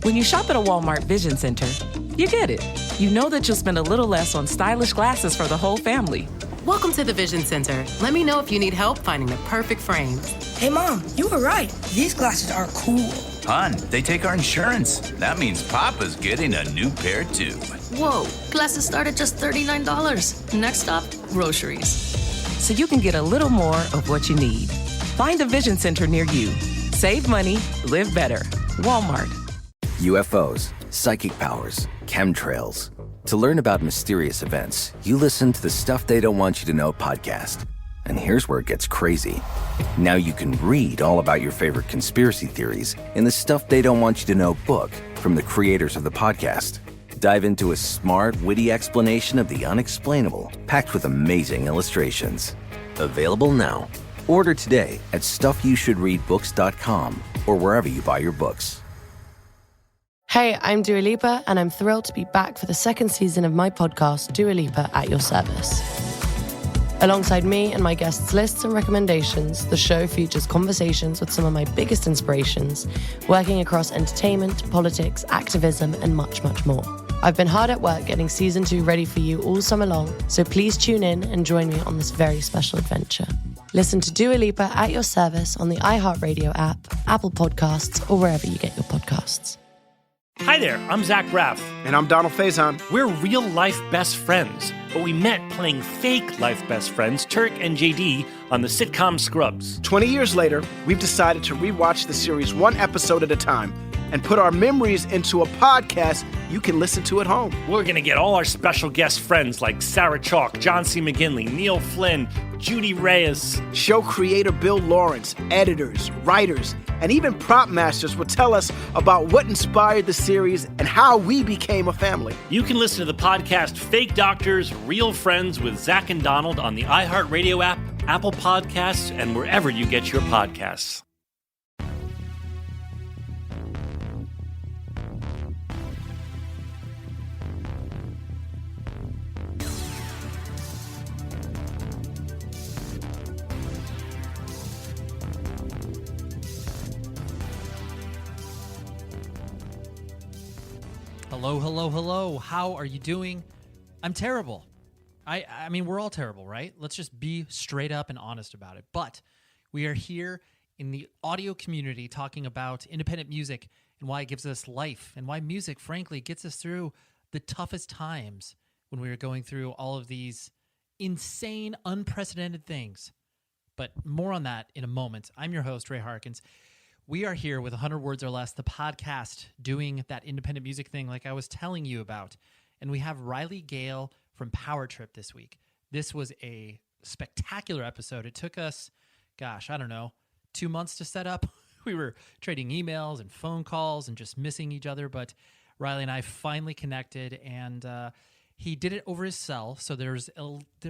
When you shop at a Walmart Vision Center, you get it. You know that you'll spend a little less on stylish glasses for the whole family. Welcome to the Vision Center. Let me know if you need help finding the perfect frames. Hey, Mom, you were right. These glasses are cool. Hon, they take our insurance. That means Papa's getting a new pair, too. Whoa, glasses start at just $39. Next stop, groceries. So you can get a little more of what you need. Find a Vision Center near you. Save money, live better. Walmart. UFOs, psychic powers, chemtrails. To learn about mysterious events, you listen to the Stuff They Don't Want You to Know podcast. And here's where it gets crazy. Now you can read all about your favorite conspiracy theories in the Stuff They Don't Want You to Know book from the creators of the podcast. Dive into a smart, witty explanation of the unexplainable, packed with amazing illustrations. Available now. Order today at stuffyoushouldreadbooks.com or wherever you buy your books. Hey, I'm Dua Lipa, and I'm thrilled to be back for the second season of my podcast, Dua Lipa at Your Service. Alongside me and my guests' lists and recommendations, the show features conversations with some of my biggest inspirations, working across entertainment, politics, activism, and much, much more. I've been hard at work getting season 2 ready for you all summer long, so please tune in and join me on this very special adventure. Listen to Dua Lipa at Your Service on the iHeartRadio app, Apple Podcasts, or wherever you get your podcasts. Hi there, I'm Zach Braff. And I'm Donald Faison. We're real-life best friends, but we met playing fake-life best friends, Turk and JD, on the sitcom Scrubs. 20 years later, we've decided to rewatch the series one episode at a time and put our memories into a podcast you can listen to at home. We're going to get all our special guest friends like Sarah Chalk, John C. McGinley, Neil Flynn, Judy Reyes. Show creator Bill Lawrence, editors, writers, and even prop masters will tell us about what inspired the series and how we became a family. You can listen to the podcast Fake Doctors, Real Friends with Zach and Donald on the iHeartRadio app, Apple Podcasts, and wherever you get your podcasts. Hello, hello, hello. How are you doing? I'm terrible. I mean, we're all terrible, right? Let's just be straight up and honest about it. But we are here in the audio community talking about independent music and why it gives us life and why music, frankly, gets us through the toughest times when we are going through all of these insane, unprecedented things. But more on that in a moment. I'm your host, Ray Harkins. We are here with 100 Words or Less, the podcast doing that independent music thing like I was telling you about. And we have Riley Gale from Power Trip this week. This was a spectacular episode. It took us, I don't know, 2 months to set up. We were trading emails and phone calls and just missing each other. But Riley and I finally connected, and he did it over his cell. So there's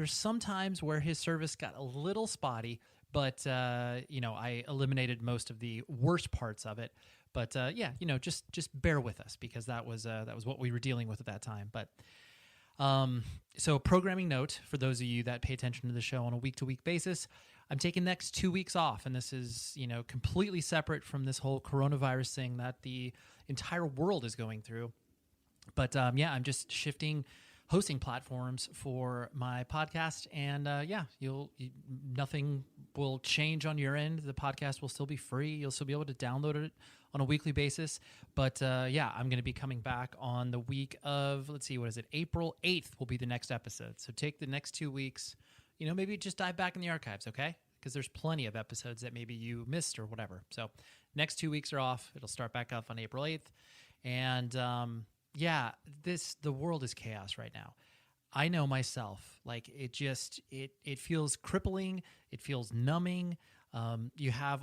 some times where his service got a little spotty. But, I eliminated most of the worst parts of it. But, just bear with us because that was what we were dealing with at that time. But so programming note for those of you that pay attention to the show on a week-to-week basis, I'm taking the next 2 weeks off. And this is, completely separate from this whole coronavirus thing that the entire world is going through. But, I'm just shifting hosting platforms for my podcast, and nothing will change on your end. The podcast will still be free. You'll still be able to download it on a weekly basis. But I'm going to be coming back on the week of, April 8th will be the next episode. So take the next 2 weeks, maybe just dive back in the archives, okay? Because there's plenty of episodes that maybe you missed or whatever. So next 2 weeks are off. It'll start back up on April 8th. And the world is chaos right now. I know myself, like it feels crippling. It feels numbing. You have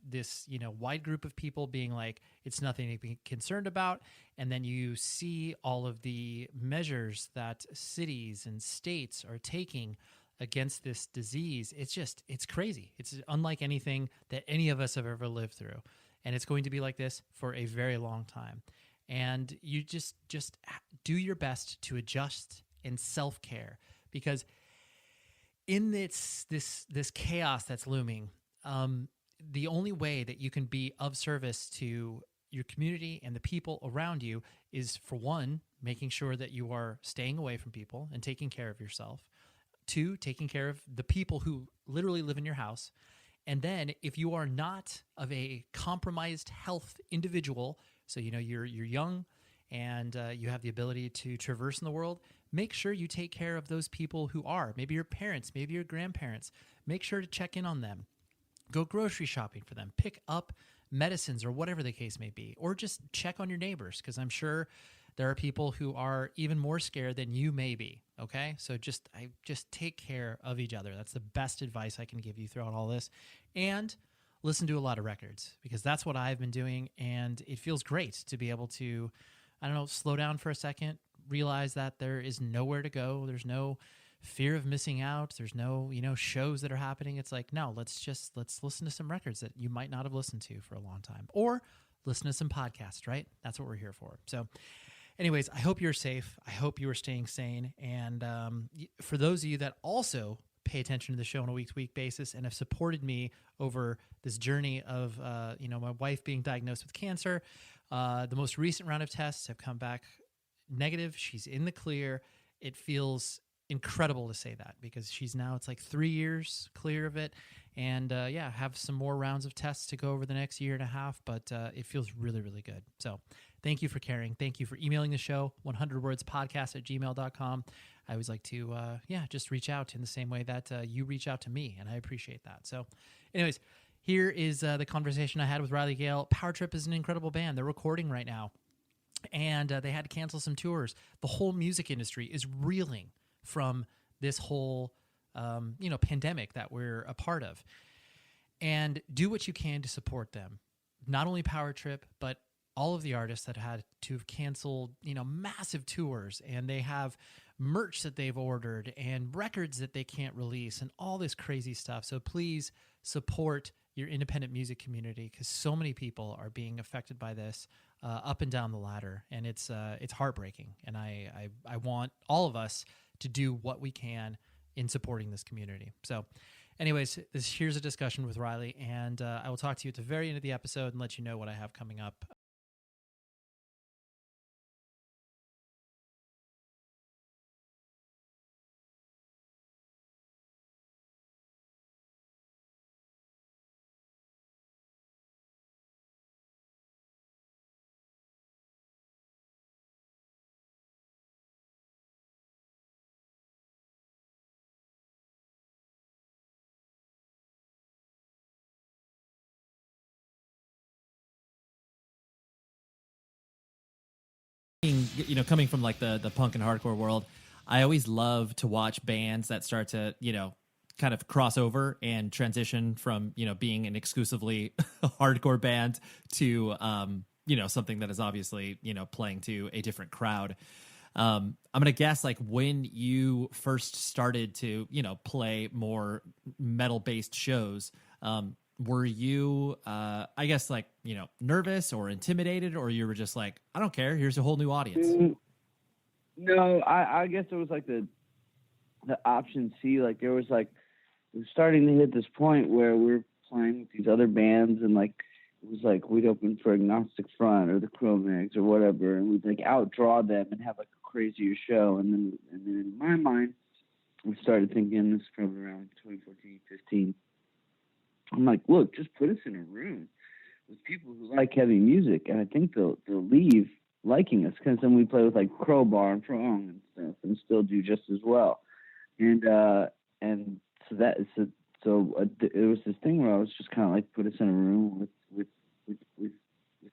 this, wide group of people being like, it's nothing to be concerned about. And then you see all of the measures that cities and states are taking against this disease. It's crazy. It's unlike anything that any of us have ever lived through. And it's going to be like this for a very long time. And you just do your best to adjust and self-care, because in this chaos that's looming, the only way that you can be of service to your community and the people around you is, for one, making sure that you are staying away from people and taking care of yourself. Two, taking care of the people who literally live in your house. And then if you are not of a compromised health individual, so you're young and you have the ability to traverse in the world, make sure you take care of those people who are. Maybe your parents, maybe your grandparents. Make sure to check in on them. Go grocery shopping for them. Pick up medicines or whatever the case may be. Or just check on your neighbors, because I'm sure there are people who are even more scared than you may be, okay? So just take care of each other. That's the best advice I can give you throughout all this. And listen to a lot of records, because that's what I've been doing, and it feels great to be able to, slow down for a second, realize that there is nowhere to go. There's no fear of missing out. There's no, shows that are happening. It's like, no, let's listen to some records that you might not have listened to for a long time, or listen to some podcasts, right? That's what we're here for. So anyways, I hope you're safe. I hope you are staying sane. And for those of you that also pay attention to the show on a week-to-week basis and have supported me over this journey of, my wife being diagnosed with cancer, the most recent round of tests have come back negative. She's in the clear. It feels incredible to say that, because it's like 3 years clear of it. And have some more rounds of tests to go over the next year and a half, but it feels really, really good. So thank you for caring. Thank you for emailing the show, 100wordspodcast@gmail.com. I always like to, just reach out in the same way that you reach out to me, and I appreciate that. So anyways, here is the conversation I had with Riley Gale. Power Trip is an incredible band. They're recording right now, and they had to cancel some tours. The whole music industry is reeling from this whole pandemic that we're a part of. And do what you can to support them. Not only Power Trip, but all of the artists that had to have canceled, massive tours, and they have merch that they've ordered and records that they can't release and all this crazy stuff. So please support your independent music community, because so many people are being affected by this up and down the ladder, and it's heartbreaking. And I want all of us to do what we can in supporting this community. So anyways, here's a discussion with Riley, and I will talk to you at the very end of the episode and let you know what I have coming up. Coming from like the punk and hardcore world, I always love to watch bands that start to, kind of cross over and transition from, being an exclusively hardcore band to, something that is obviously, playing to a different crowd. I'm going to guess, like, when you first started to, play more metal-based shows, were you, I guess, like, nervous or intimidated, or you were just like, I don't care, here's a whole new audience? No, I guess it was like the option C. Like, there was like, it was starting to hit this point where we're playing with these other bands, and like, it was like we'd open for Agnostic Front or the Cro-Mags or whatever, and we'd like outdraw them and have like a crazier show. And then in my mind, we started thinking, this is probably around 2014, 15. I'm like, look, just put us in a room with people who like heavy music, and I think they'll leave liking us, because then we play with like Crowbar and Prong and stuff, and still do just as well. And so it was this thing where I was just kind of like, put us in a room with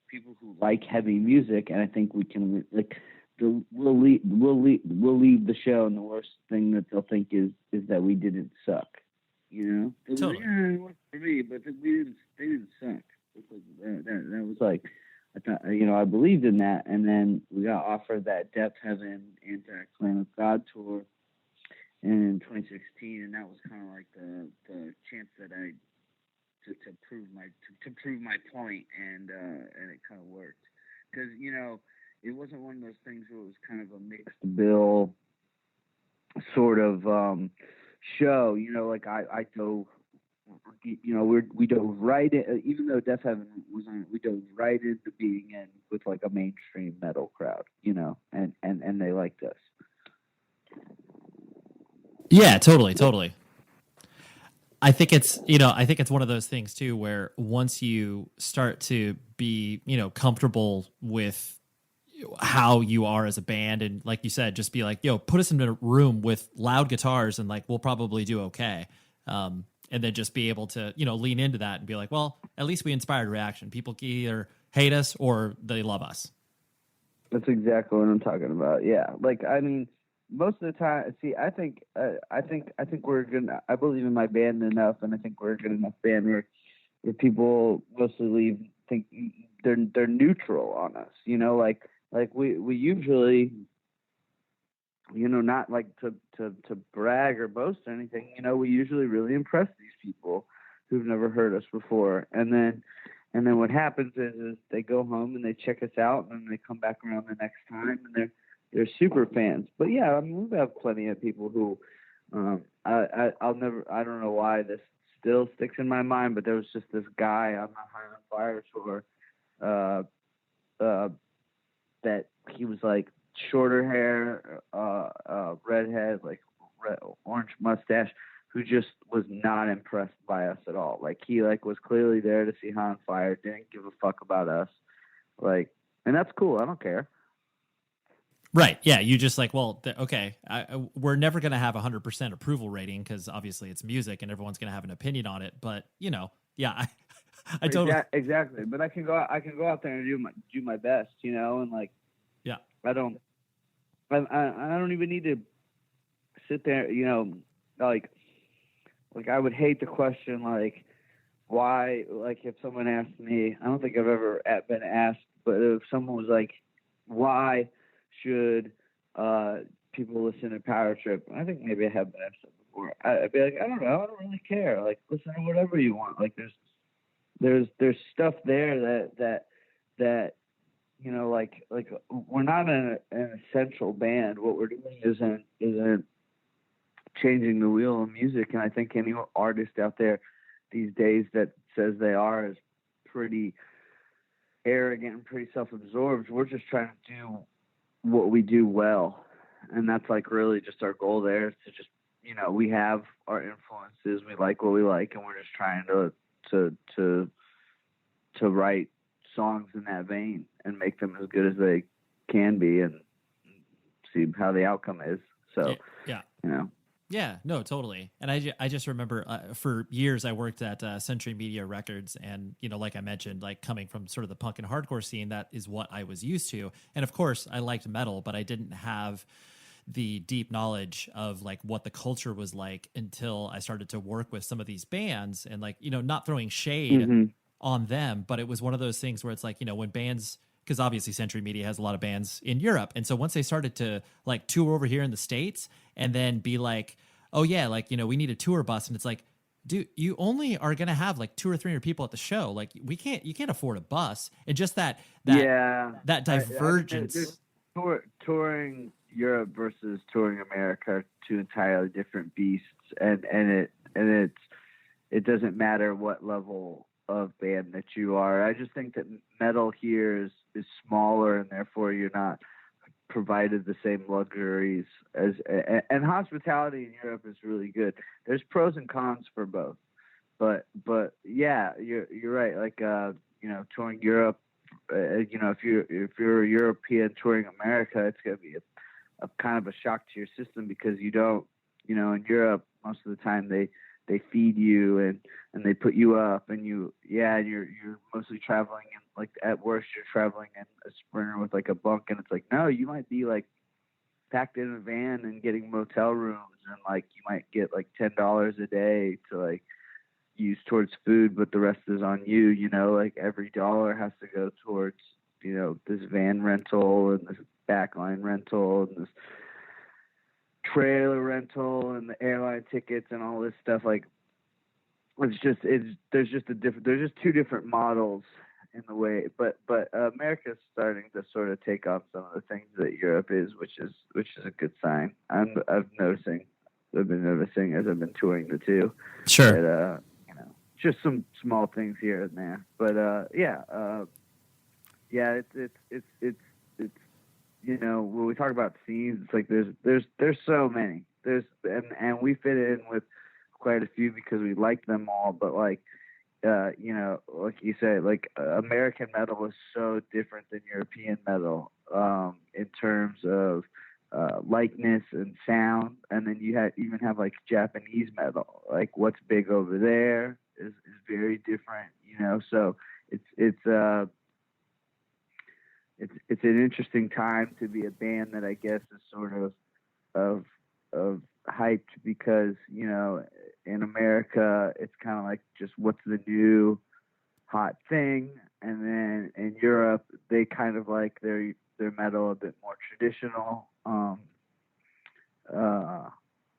people who like heavy music, and I think we can like. We'll leave the show, and the worst thing that they'll think is that we didn't suck. Totally. It worked for me, but they didn't suck. That was like, I thought, I believed in that, and then we got offered that Death Heaven Anti-Clan of God tour in 2016, and that was kind of like the chance that I to prove my point, and it kind of worked, because it wasn't one of those things where it was kind of a mixed bill sort of show. Like I go you know, we dove right in, even though Death Heaven was on, we dove right into being in with like a mainstream metal crowd, you know, and they liked us. Yeah, totally. I think it's one of those things too, where once you start to be, you know, comfortable with how you are as a band, and like you said, just be like, yo, put us in a room with loud guitars and like, we'll probably do okay. And then just be able to, you know, lean into that and be like, well, at least we inspired reaction. People can either hate us or they love us. That's exactly what I'm talking about. Yeah. Like, I mean, most of the time, see, I think we're good. I believe in my band enough, and I think we're a good enough band where people mostly think they're neutral on us, you know, like we usually, you know, not like to brag or boast or anything, you know, we usually really impress these people who've never heard us before. And then what happens is they go home and they check us out, and then they come back around the next time and they're super fans. But yeah, I mean, we have plenty of people who, I don't know why this still sticks in my mind, but there was just this guy on the High on Fire tour, that he was like shorter hair, redhead, like orange mustache, who just was not impressed by us at all. Like, he like was clearly there to see High on Fire, didn't give a fuck about us. Like, and that's cool. I don't care. Right. Yeah. You just like, well, okay, we're never going to have 100% approval rating because obviously it's music and everyone's going to have an opinion on it. But, you know, yeah, I totally. Exactly. But I can go out there and do my best, you know, and like, yeah, I don't even need to sit there, you know, like I would hate the question, like, why, like, if someone asked me, I don't think I've ever been asked, but if someone was like, why should people listen to Power Trip? I think maybe I have been asked that before. I'd be like, I don't know, I don't really care. Like, listen to whatever you want. Like, there's stuff there that you know, like we're not an essential band. What we're doing isn't changing the wheel of music. And I think any artist out there these days that says they are is pretty arrogant and pretty self-absorbed. We're just trying to do what we do well, and that's like really just our goal there, is to just, you know, we have our influences, we like what we like, and we're just trying to write songs in that vein and make them as good as they can be and see how the outcome is. So yeah. You know. Yeah, no, totally. And I just remember for years I worked at Century Media Records, and, you know, like I mentioned, like coming from sort of the punk and hardcore scene, that is what I was used to. And of course I liked metal, but I didn't have the deep knowledge of like what the culture was like until I started to work with some of these bands, and like, you know, not throwing shade on them, but it was one of those things where it's like, you know, when bands, because obviously Century Media has a lot of bands in Europe. And so once they started to like tour over here in the States and then be like, oh yeah, like, you know, we need a tour bus. And it's like, dude, you only are going to have like 200 or 300 people at the show. Like, you can't afford a bus. And just that divergence. Touring Europe versus touring America are two entirely different beasts. And it doesn't matter what level of band that you are. I just think that metal here is smaller, and therefore you're not provided the same luxuries as, and hospitality in Europe is really good. There's pros and cons for both, but yeah, you're right. Like, you know, touring Europe, you know, if you're a European touring America, it's going to be a kind of a shock to your system, because you don't, you know, in Europe, most of the time they feed you and they put you up, and you're mostly traveling, and like at worst you're traveling in a Sprinter with like a bunk, and it's like, no, you might be like packed in a van and getting motel rooms, and like you might get like $10 a day to like use towards food, but the rest is on you, you know, like every dollar has to go towards, you know, this van rental and this backline rental and this trailer rental and the airline tickets and all this stuff. Like, there's just two different models in the way, but America's starting to sort of take on some of the things that Europe is, which is a good sign. I've been noticing as I've been touring the two. Sure. That, you know, just some small things here and there. But it's you know, when we talk about scenes, it's like there's so many. And we fit in with quite a few because we like them all. But like, you know, like you said, like American metal is so different than European metal in terms of likeness and sound. And then you even have like Japanese metal. Like what's big over there is very different, you know. So it's an interesting time to be a band that I guess is sort of hyped because, you know, in America it's kind of like just what's the new hot thing, and then in Europe they kind of like their metal a bit more traditional,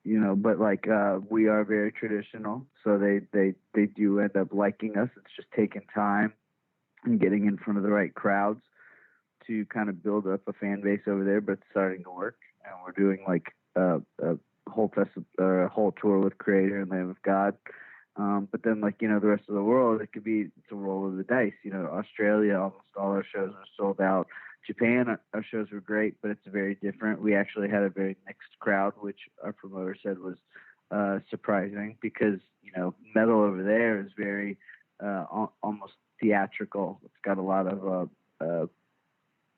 you know, but like we are very traditional, so they do end up liking us. It's just taking time and getting in front of the right crowds to kind of build up a fan base over there, but it's starting to work. And we're doing like a whole festival or a whole tour with Creator and Lamb of God. But then, like, you know, the rest of the world, it's a roll of the dice. You know, Australia, almost all our shows are sold out. Japan, our shows were great, but it's very different. We actually had a very mixed crowd, which our promoter said was surprising because, you know, metal over there is very almost theatrical. It's got a lot of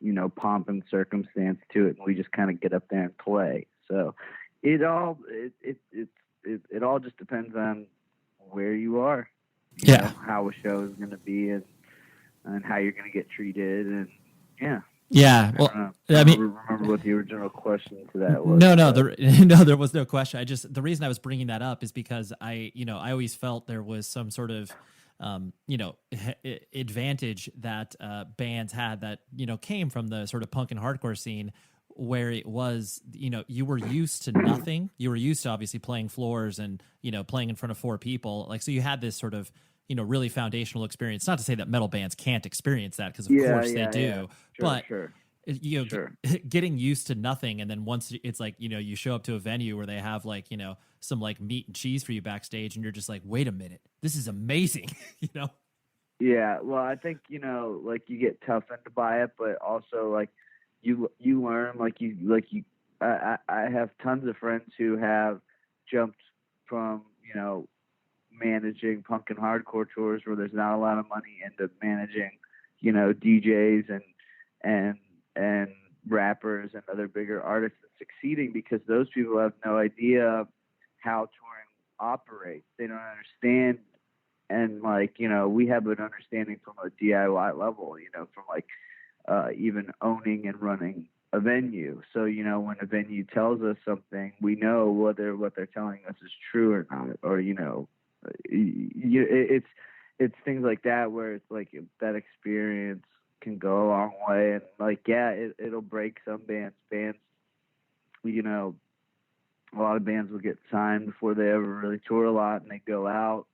you know, pomp and circumstance to it, and we just kind of get up there and play. So it all just depends on where you are, you know, how a show is going to be, and how you're going to get treated, and well, I mean, remember what the original question to that was. No, there was no question. The reason I was bringing that up is because I always felt there was some sort of you know, advantage that bands had that, you know, came from the sort of punk and hardcore scene, where it was, you know, you were used to nothing. You were used to obviously playing floors and, you know, playing in front of 4 people. Like, so you had this sort of, you know, really foundational experience. Not to say that metal bands can't experience that, because of course they do. Yeah. But you know, getting used to nothing, and then once it's like, you know, you show up to a venue where they have like, you know, some like meat and cheese for you backstage, and you're just like, wait a minute, this is amazing. You know? Yeah, well, I think, you know, like you get toughened by it, but also like you learn, I have tons of friends who have jumped from, you know, managing punk and hardcore tours where there's not a lot of money into managing, you know, DJs and rappers and other bigger artists and succeeding, because those people have no idea how touring operates. They don't understand. And like, you know, we have an understanding from a DIY level, you know, from like even owning and running a venue. So, you know, when a venue tells us something, we know whether what they're telling us is true or not, or, you know, it's things like that where it's like that experience can go a long way. And like, yeah, it'll break some bands, you know, a lot of bands will get signed before they ever really tour a lot, and they go out,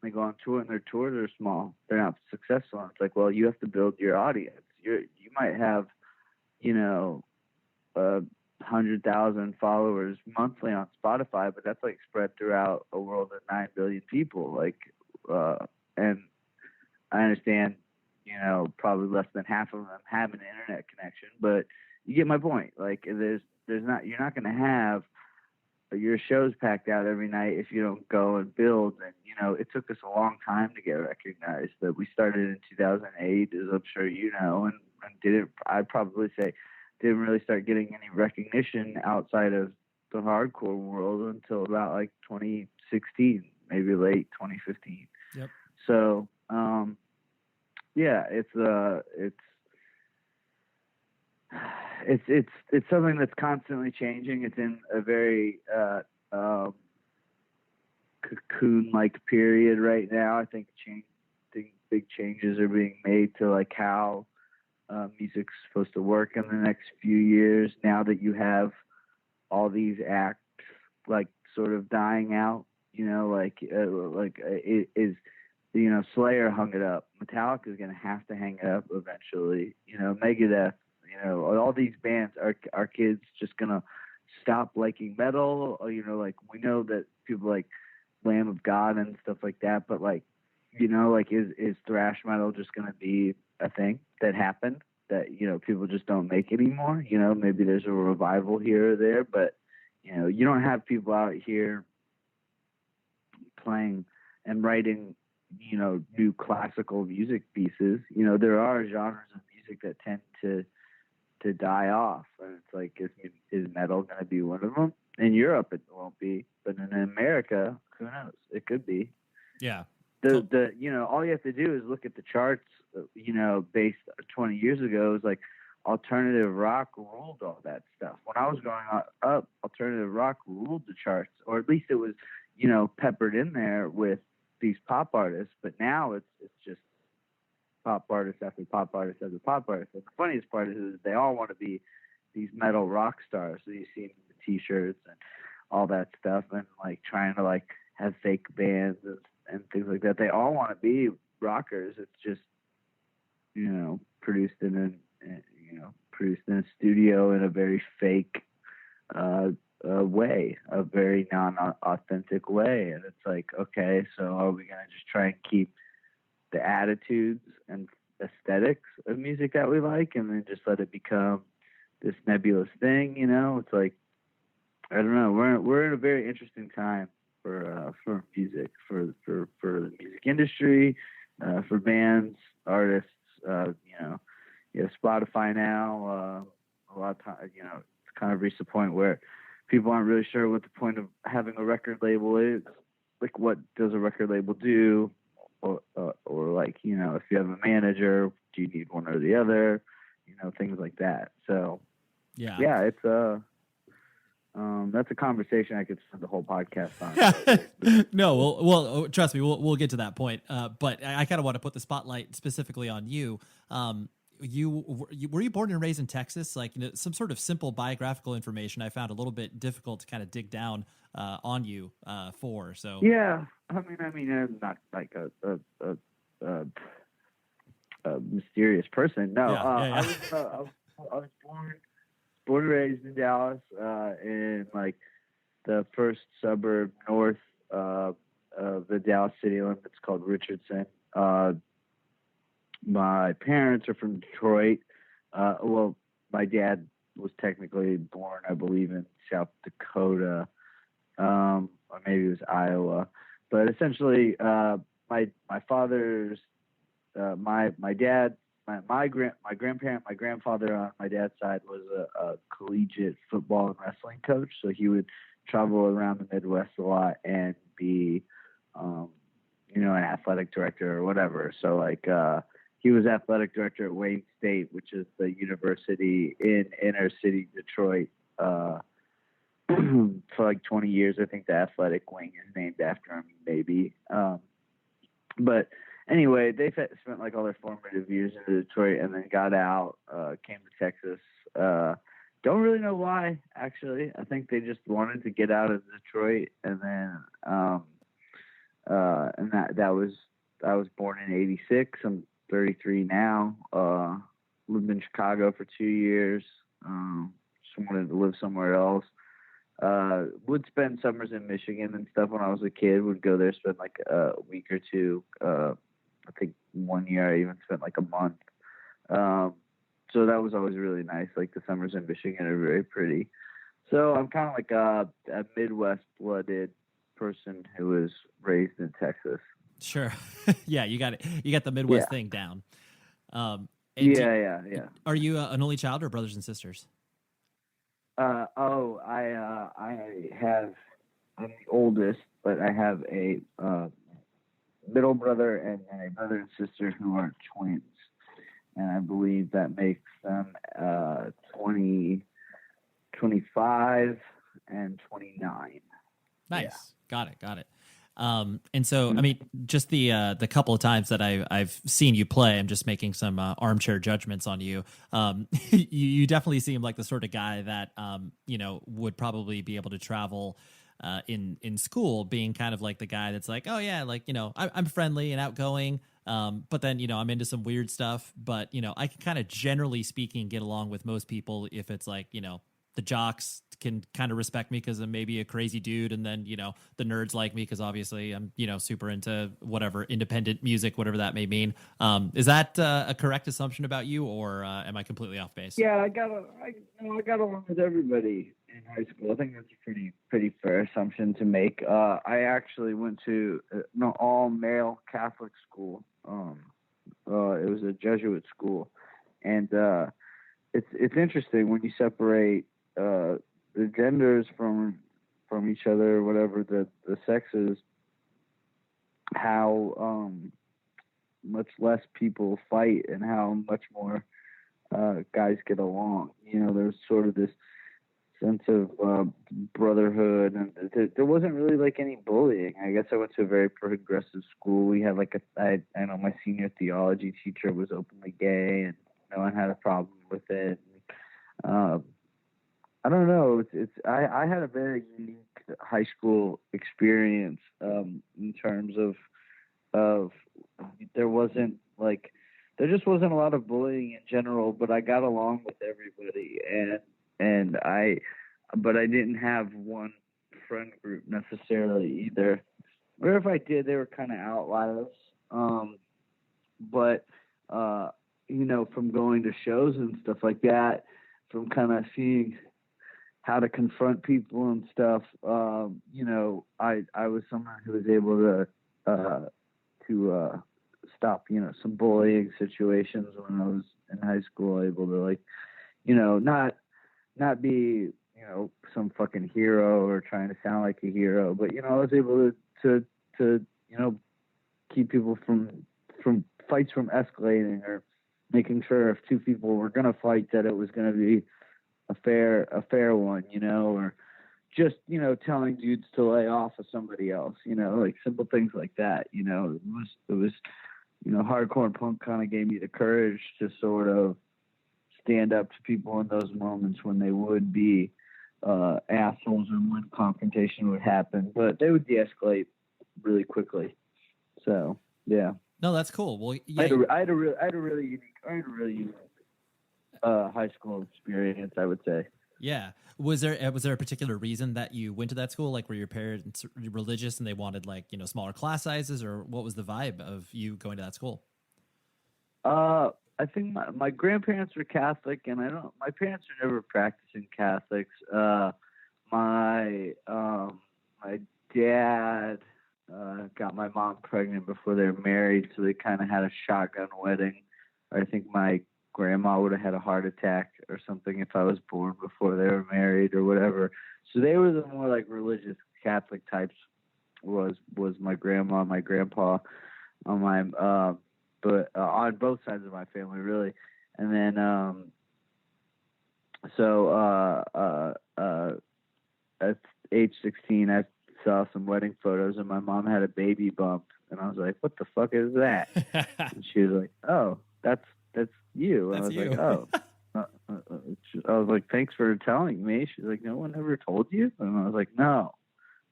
they go on tour, and their tours are small. They're not successful. And it's like, well, you have to build your audience. You might have, you know, 100,000 followers monthly on Spotify, but that's like spread throughout a world of 9 billion people. Like, and I understand, you know, probably less than half of them have an internet connection, but you get my point. Like, you're not going to have your shows packed out every night if you don't go and build. And, you know, it took us a long time to get recognized. That we started in 2008, as I'm sure you know, and I'd probably say didn't really start getting any recognition outside of the hardcore world until about like 2016, maybe late 2015. Yep. So, yeah, it's something that's constantly changing. It's in a very cocoon-like period right now. I think big changes are being made to like how music's supposed to work in the next few years. Now that you have all these acts like sort of dying out, you know, it is. You know, Slayer hung it up. Metallica is going to have to hang it up eventually. You know, Megadeth. You know, all these bands, are kids just going to stop liking metal? Or, you know, like we know that people like Lamb of God and stuff like that, but like You know, like is thrash metal just going to be a thing that happened that, you know, people just don't make anymore? You know, maybe there's a revival here or there, but, you know, you don't have people out here playing and writing, you know, new classical music pieces. You know, there are genres of music that tend to die off, and it's like, is metal going to be one of them? In Europe, it won't be, but in America, who knows? It could be. Yeah. The you know, all you have to do is look at the charts. You know, based 20 years ago, it was like alternative rock ruled all that stuff. When I was growing up, alternative rock ruled the charts, or at least it was, you know, peppered in there with these pop artists. But now it's just pop artists after pop artists after pop artists. And the funniest part is they all want to be these metal rock stars. So you see them in the T-shirts and all that stuff, and like trying to like have fake bands and things like that. They all want to be rockers. It's just, you know, produced in a studio in a very fake way, a very non-authentic way. And it's like, okay, so are we going to just try and keep the attitudes and aesthetics of music that we like, and then just let it become this nebulous thing? You know, it's like, I don't know. We're in a very interesting time for music, for the music industry, for bands, artists. You know, you have Spotify now. A lot of time, you know, it's kind of reached a point where people aren't really sure what the point of having a record label is. Like, what does a record label do? Or like, you know, if you have a manager, do you need one or the other? You know, things like that. So, yeah, it's that's a conversation I could spend the whole podcast on. No, well, trust me, we'll get to that point. But I kind of want to put the spotlight specifically on you. Were you born and raised in Texas? Like, you know, some sort of simple biographical information I found a little bit difficult to kind of dig down on you for. So yeah, I mean, I'm not like a mysterious person. No, I was born and raised in Dallas, in like the first suburb north of the Dallas city limits called Richardson. My parents are from Detroit. Well, my dad was technically born, I believe, in South Dakota, or maybe it was Iowa. But essentially, my father's, my dad, my grandfather on my dad's side was a collegiate football and wrestling coach. So he would travel around the Midwest a lot and be, you know, an athletic director or whatever. So like, he was athletic director at Wayne State, which is the university in inner city Detroit, for like 20 years. I think the athletic wing is named after him, maybe. But anyway, they spent like all their formative years in Detroit and then got out, came to Texas. Don't really know why, actually. I think they just wanted to get out of Detroit, and then and that was, I was born in '86. I'm 33 now. Lived in Chicago for 2 years. Just wanted to live somewhere else. Would spend summers in Michigan and stuff when I was a kid. Would go there, spend like a week or two. I think 1 year I even spent like a month. So that was always really nice. Like the summers in Michigan are very pretty. So I'm kind of like a Midwest blooded person who was raised in Texas. Sure. Yeah, you got it. You got the Midwest thing down. Yeah. Are you an only child or brothers and sisters? I'm the oldest, but I have a middle brother and a brother and sister who are twins. And I believe that makes them 25 and 29. Nice. Yeah. Got it. And so, I mean, just the couple of times that I've seen you play, I'm just making some armchair judgments on you. You definitely seem like the sort of guy that, you know, would probably be able to travel in school, being kind of like the guy that's like, oh yeah, like, you know, I'm friendly and outgoing. But then, you know, I'm into some weird stuff, but, you know, I can kind of generally speaking get along with most people if it's like, you know, the jocks can kind of respect me because I'm maybe a crazy dude, and then the nerds like me because obviously I'm super into whatever independent music, whatever that may mean. Is that a correct assumption about you, or am I completely off base? Yeah, I got along with everybody in high school. I think that's a pretty fair assumption to make. I actually went to an all male Catholic school. It was a Jesuit school, and it's interesting when you separate the genders from each other, whatever the sexes, how much less people fight and how much more guys get along. There's sort of this sense of brotherhood, and there wasn't really like any bullying. I guess I went to a very progressive school. We had I know my senior theology teacher was openly gay, and no one had a problem with it. I don't know. I had a very unique high school experience in terms of there just wasn't a lot of bullying in general, but I got along with everybody, but I didn't have one friend group necessarily either. Or if I did, they were kind of outliers. But from going to shows and stuff like that, from kind of seeing how to confront people and stuff, I was someone who was able to stop, some bullying situations when I was in high school, able to not be, some fucking hero or trying to sound like a hero, but, I was able to keep people from fights from escalating, or making sure if two people were going to fight that it was going to be a fair one, or just, telling dudes to lay off of somebody else, like simple things like that. It was hardcore and punk kind of gave me the courage to sort of stand up to people in those moments when they would be assholes and when confrontation would happen, but they would de-escalate really quickly. So yeah. No, that's cool. Well, yeah, I had a really unique high school experience, I would say. Yeah. Was there a particular reason that you went to that school? Like, were your parents religious and they wanted smaller class sizes, or what was the vibe of you going to that school? I think my grandparents were Catholic, and my parents were never practicing Catholics. My dad got my mom pregnant before they were married, so they kind of had a shotgun wedding. I think my grandma would have had a heart attack or something if I was born before they were married or whatever. So they were the more like religious Catholic types. Was my grandma, my grandpa, on my but on both sides of my family, really. And then at age 16, I saw some wedding photos, and my mom had a baby bump, and I was like, "What the fuck is that?" And she was like, "Oh, that's you." And I was like, "Oh." I was like, "Thanks for telling me." She's like, "No one ever told you?" And I was like, "No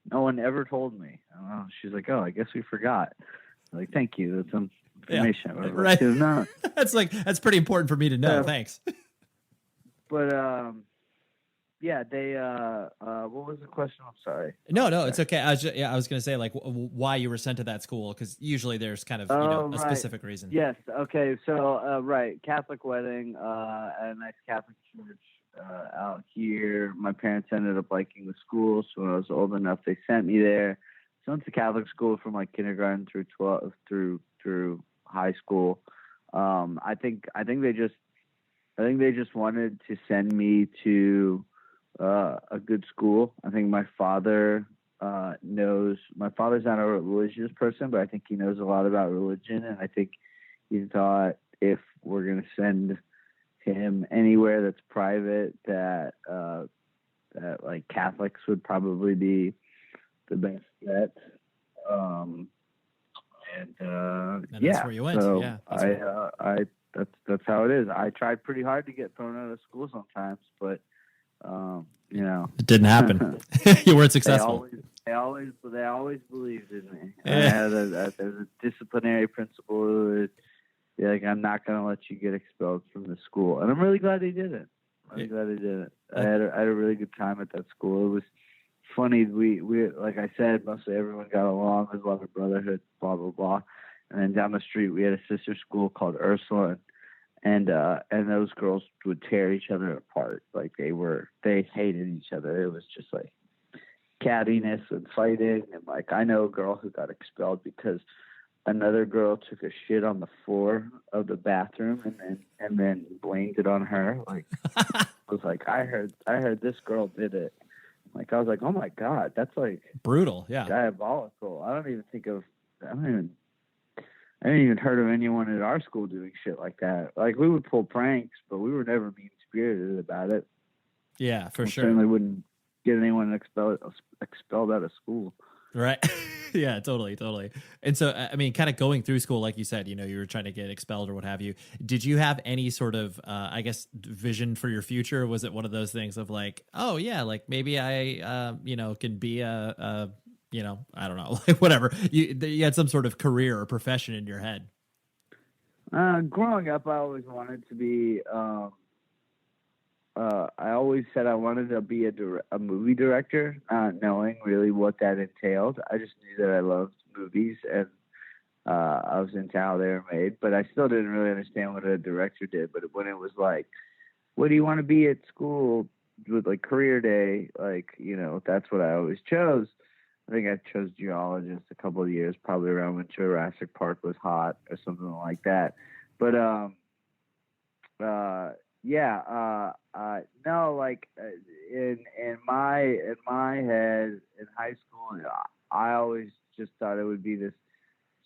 one ever told me." And she's like, "Oh, I guess we forgot." I'm like, "Thank you. That's some information." Yeah, right. No. that's pretty important for me to know. Thanks. But yeah, they. What was the question? I'm sorry. No, it's okay. I was going to say why you were sent to that school, because usually there's kind of a specific reason. Yes. Okay. So right, Catholic wedding, at a nice Catholic church out here. My parents ended up liking the school, so when I was old enough, they sent me there. So I went to Catholic school from like kindergarten through 12 through high school. I think they just wanted to send me to a good school. I think my father knows. My father's not a religious person, but I think he knows a lot about religion, and I think he thought if we're going to send him anywhere that's private, that like Catholics would probably be the best bet. And that's where you went. So yeah, that's how it is. I tried pretty hard to get thrown out of school sometimes, but it didn't happen. You weren't successful. They always believed in me. Yeah. There's a disciplinary principle who like, I'm not going to let you get expelled from the school, and I'm really glad they didn't. I'm glad I did it. I had a really good time at that school. It was funny. We like I said, mostly everyone got along. There was a lot of brotherhood, blah blah blah. And then down the street, we had a sister school called Ursula, and those girls would tear each other apart. Like they hated each other. It was just like cattiness and fighting. And like I know a girl who got expelled because another girl took a shit on the floor of the bathroom and then blamed it on her. Like I was like, I heard this girl did it. Like I was like, oh my God, that's like brutal. Yeah. Diabolical. I didn't even heard of anyone at our school doing shit like that. Like we would pull pranks, but we were never mean spirited about it. Yeah, for sure. Certainly wouldn't get anyone expelled out of school. Right. Yeah, totally. And so, I mean, kind of going through school, like you said, you were trying to get expelled or what have you. Did you have any sort of, I guess, vision for your future? Was it one of those things of like, oh yeah, like maybe I, can be a I don't know, like whatever. You had some sort of career or profession in your head. Growing up, I always wanted to be, I always said I wanted to be a movie director, not knowing really what that entailed. I just knew that I loved movies and I was into how they were made, but I still didn't really understand what a director did. But when it was like, what do you want to be at school with like career day? Like, that's what I always chose. I think I chose geologist a couple of years, probably around when Jurassic Park was hot or something like that. But, no, like in my head in high school, I always just thought it would be this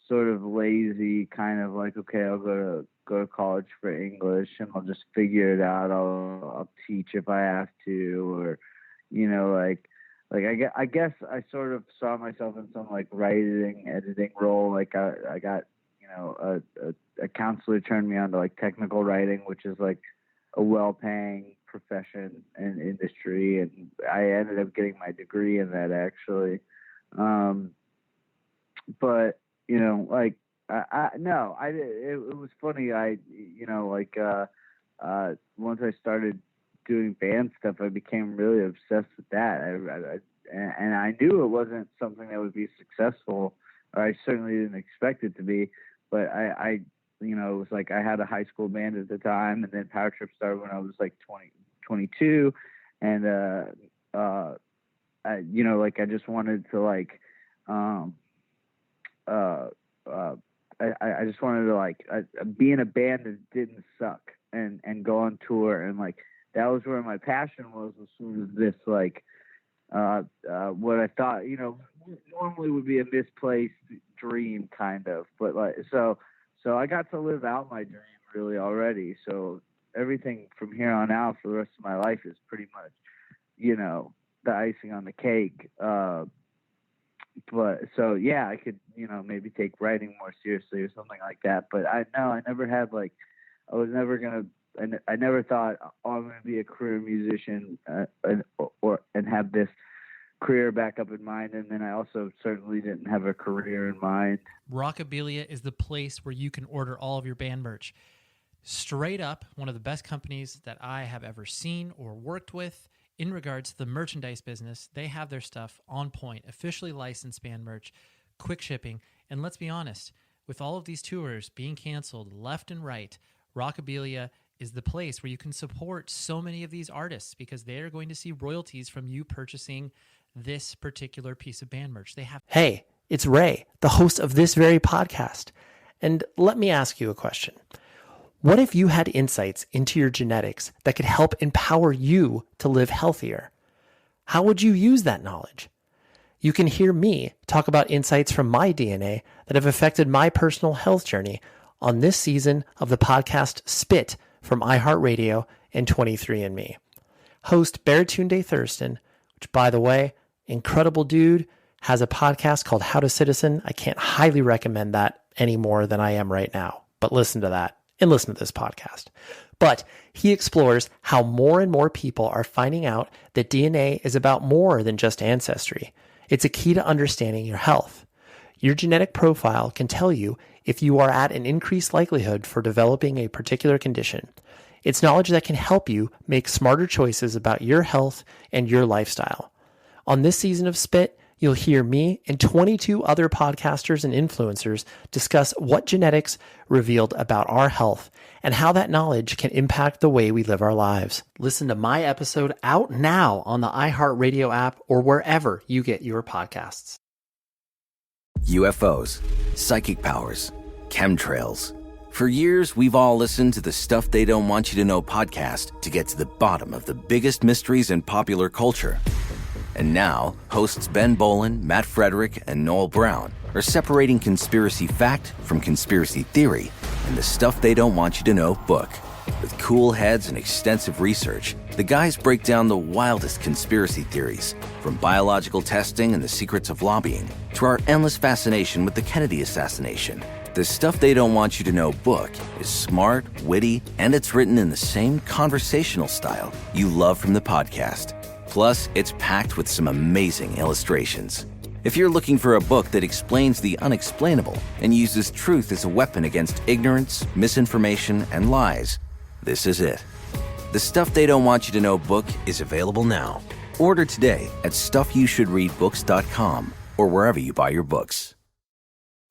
sort of lazy kind of like, okay, I'll go to college for English and I'll just figure it out. I'll teach if I have to, or I guess I sort of saw myself in some like writing, editing role. Like I got a counselor turned me on to like technical writing, which is like a well-paying profession and industry, and I ended up getting my degree in that actually. But it was funny. Once I started doing band stuff, I became really obsessed with that. And I knew it wasn't something that would be successful, or I certainly didn't expect it to be. But it was like I had a high school band at the time, and then Power Trip started when I was like 22, and I just wanted to like, I just wanted to like be in a band that didn't suck and go on tour, and like that was where my passion was sort of this like what I thought normally would be a misplaced dream kind of, but like so I got to live out my dream really already. So everything from here on out for the rest of my life is pretty much, the icing on the cake. But so, yeah, I could, maybe take writing more seriously or something like that. But I never had like, I never thought, oh, I'm going to be a career musician and have this career back up in mind. And then I also certainly didn't have a career in mind. Rockabilia is the place where you can order all of your band merch. Straight up, one of the best companies that I have ever seen or worked with in regards to the merchandise business. They have their stuff on point, officially licensed band merch, quick shipping. And let's be honest, with all of these tours being canceled left and right, Rockabilia is the place where you can support so many of these artists because they are going to see royalties from you purchasing this particular piece of band merch. Hey, it's Ray, the host of this very podcast. And let me ask you a question. What if you had insights into your genetics that could help empower you to live healthier? How would you use that knowledge? You can hear me talk about insights from my DNA that have affected my personal health journey on this season of the podcast Spit from iHeartRadio and 23andMe. Host Baratunde Thurston, which, by the way, incredible dude, has a podcast called How to Citizen. I can't highly recommend that any more than I am right now, but listen to that and listen to this podcast. But he explores how more and more people are finding out that DNA is about more than just ancestry. It's a key to understanding your health. Your genetic profile can tell you if you are at an increased likelihood for developing a particular condition. It's knowledge that can help you make smarter choices about your health and your lifestyle. On this season of Spit, you'll hear me and 22 other podcasters and influencers discuss what genetics revealed about our health and how that knowledge can impact the way we live our lives. Listen to my episode out now on the iHeartRadio app or wherever you get your podcasts. UFOs, psychic powers, chemtrails. For years, we've all listened to the Stuff They Don't Want You to Know podcast to get to the bottom of the biggest mysteries in popular culture. And now, hosts Ben Bolin, Matt Frederick, and Noel Brown are separating conspiracy fact from conspiracy theory in the Stuff They Don't Want You to Know book. With cool heads and extensive research, the guys break down the wildest conspiracy theories, from biological testing and the secrets of lobbying to our endless fascination with the Kennedy assassination. The Stuff They Don't Want You to Know book is smart, witty, and it's written in the same conversational style you love from the podcast. Plus, it's packed with some amazing illustrations. If you're looking for a book that explains the unexplainable and uses truth as a weapon against ignorance, misinformation, and lies, this is it. The Stuff They Don't Want You to Know book is available now. Order today at stuffyoushouldreadbooks.com or wherever you buy your books.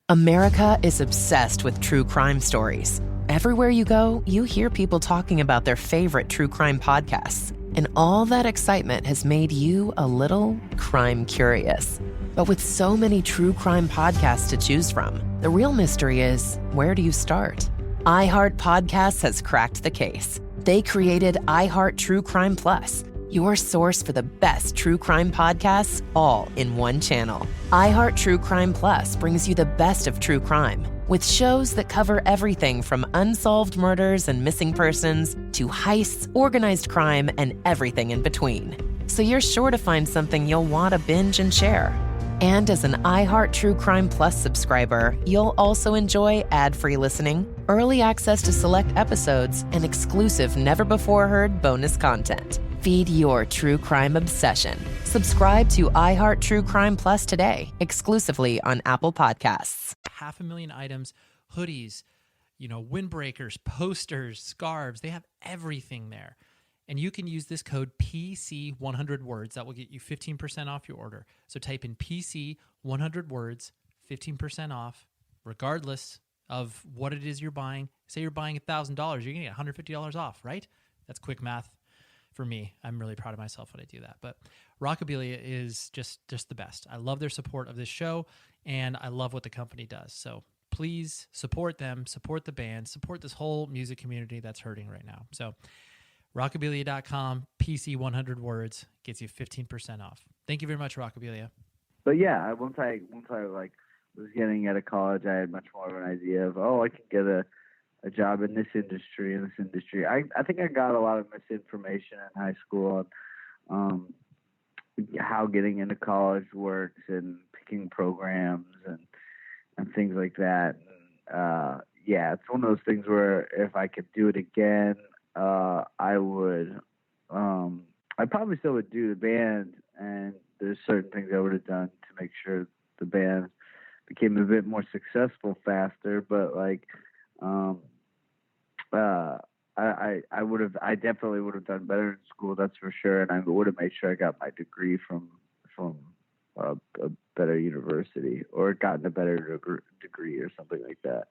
America is obsessed with true crime stories. Everywhere you go, you hear people talking about their favorite true crime podcasts. And all that excitement has made you a little crime curious. But with so many true crime podcasts to choose from, the real mystery is, where do you start? iHeart Podcasts has cracked the case. They created iHeart True Crime Plus, your source for the best true crime podcasts, all in one channel. iHeart True Crime Plus brings you the best of true crime, with shows that cover everything from unsolved murders and missing persons to heists, organized crime, and everything in between. So you're sure to find something you'll want to binge and share. And as an iHeart True Crime Plus subscriber, you'll also enjoy ad-free listening, early access to select episodes, and exclusive never-before-heard bonus content. Feed your true crime obsession. Subscribe to iHeart True Crime Plus today, exclusively on Apple Podcasts. 500,000 items, hoodies, windbreakers, posters, scarves. They have everything there. And you can use this code PC100words. That will get you 15% off your order. So type in PC100words, 15% off, regardless of what it is you're buying. Say you're buying $1,000, you're going to get $150 off, right? That's quick math for me. I'm really proud of myself when I do that. But Rockabilia is just the best. I love their support of this show, and I love what the company does. So please support them, support the band, support this whole music community that's hurting right now. So Rockabilia.com, PC100words gets you 15% off. Thank you very much, Rockabilia. But yeah, once I was getting out of college, I had much more of an idea of, I can get a job in this industry, I think I got a lot of misinformation in high school on how getting into college works and picking programs and things like that. And, it's one of those things where if I could do it again, I would. I probably still would do the band, and there's certain things I would have done to make sure the band became a bit more successful faster. But I definitely would have done better in school, that's for sure, and I would have made sure I got my degree from a better university or gotten a better degree or something like that.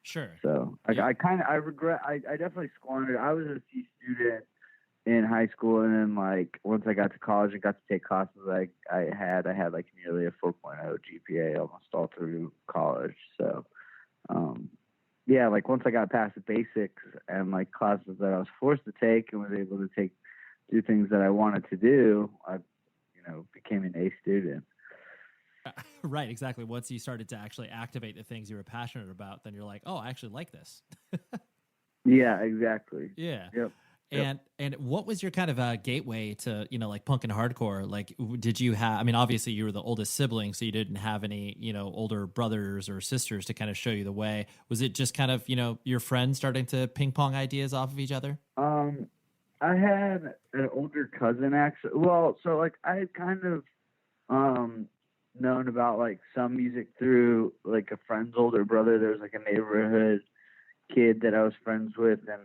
Sure. So I regret. I definitely squandered. I was a C student in high school, and then once I got to college and got to take classes I had like nearly a 4.0 GPA almost all through college. So once I got past the basics and classes that I was forced to take and was able to do things that I wanted to do, I became an A student. Right, exactly. Once you started to actually activate the things you were passionate about, then you're like, oh, I actually like this. Yeah, exactly. Yeah. Yep. And what was your kind of gateway to, punk and hardcore? Did you have, obviously you were the oldest sibling, so you didn't have any, older brothers or sisters to kind of show you the way. Was it just kind of, your friends starting to ping pong ideas off of each other? I had an older cousin, actually. Well, so I had kind of known about some music through a friend's older brother. There was a neighborhood kid that I was friends with, and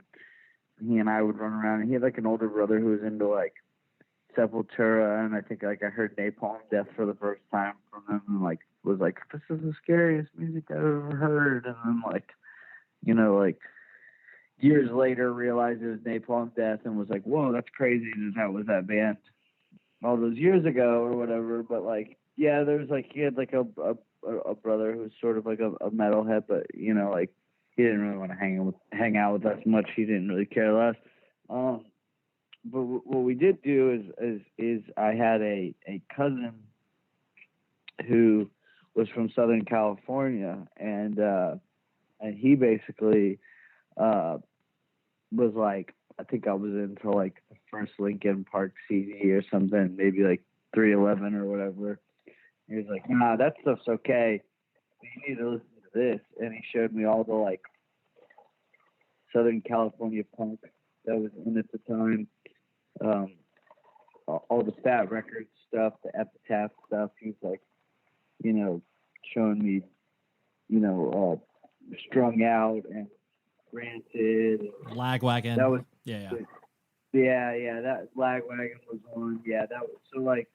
he and I would run around, and he had like an older brother who was into like Sepultura, and I think like I heard Napalm Death for the first time from him, and like was like, this is the scariest music I've ever heard. And then like, you know, like years later realized it was Napalm Death and was like, whoa, that's crazy that was that band all those years ago or whatever. But like, yeah, there's like, he had like a brother who was sort of like a metalhead, but you know, like he didn't really want to hang out with us much. He didn't really care less. But what we did do is I had a cousin who was from Southern California, and he basically was like, I think I was into like the first Linkin Park CD or something, maybe like 311 or whatever. He was like, nah, that stuff's okay, but you need to listen to this. And he showed me all the like Southern California punk that was in at the time. All the Fat Records stuff, the Epitaph stuff. He's like, you know, showing me, you know, Strung Out and Granted. Lagwagon. That was yeah. That Lagwagon was on. Yeah, that was so like.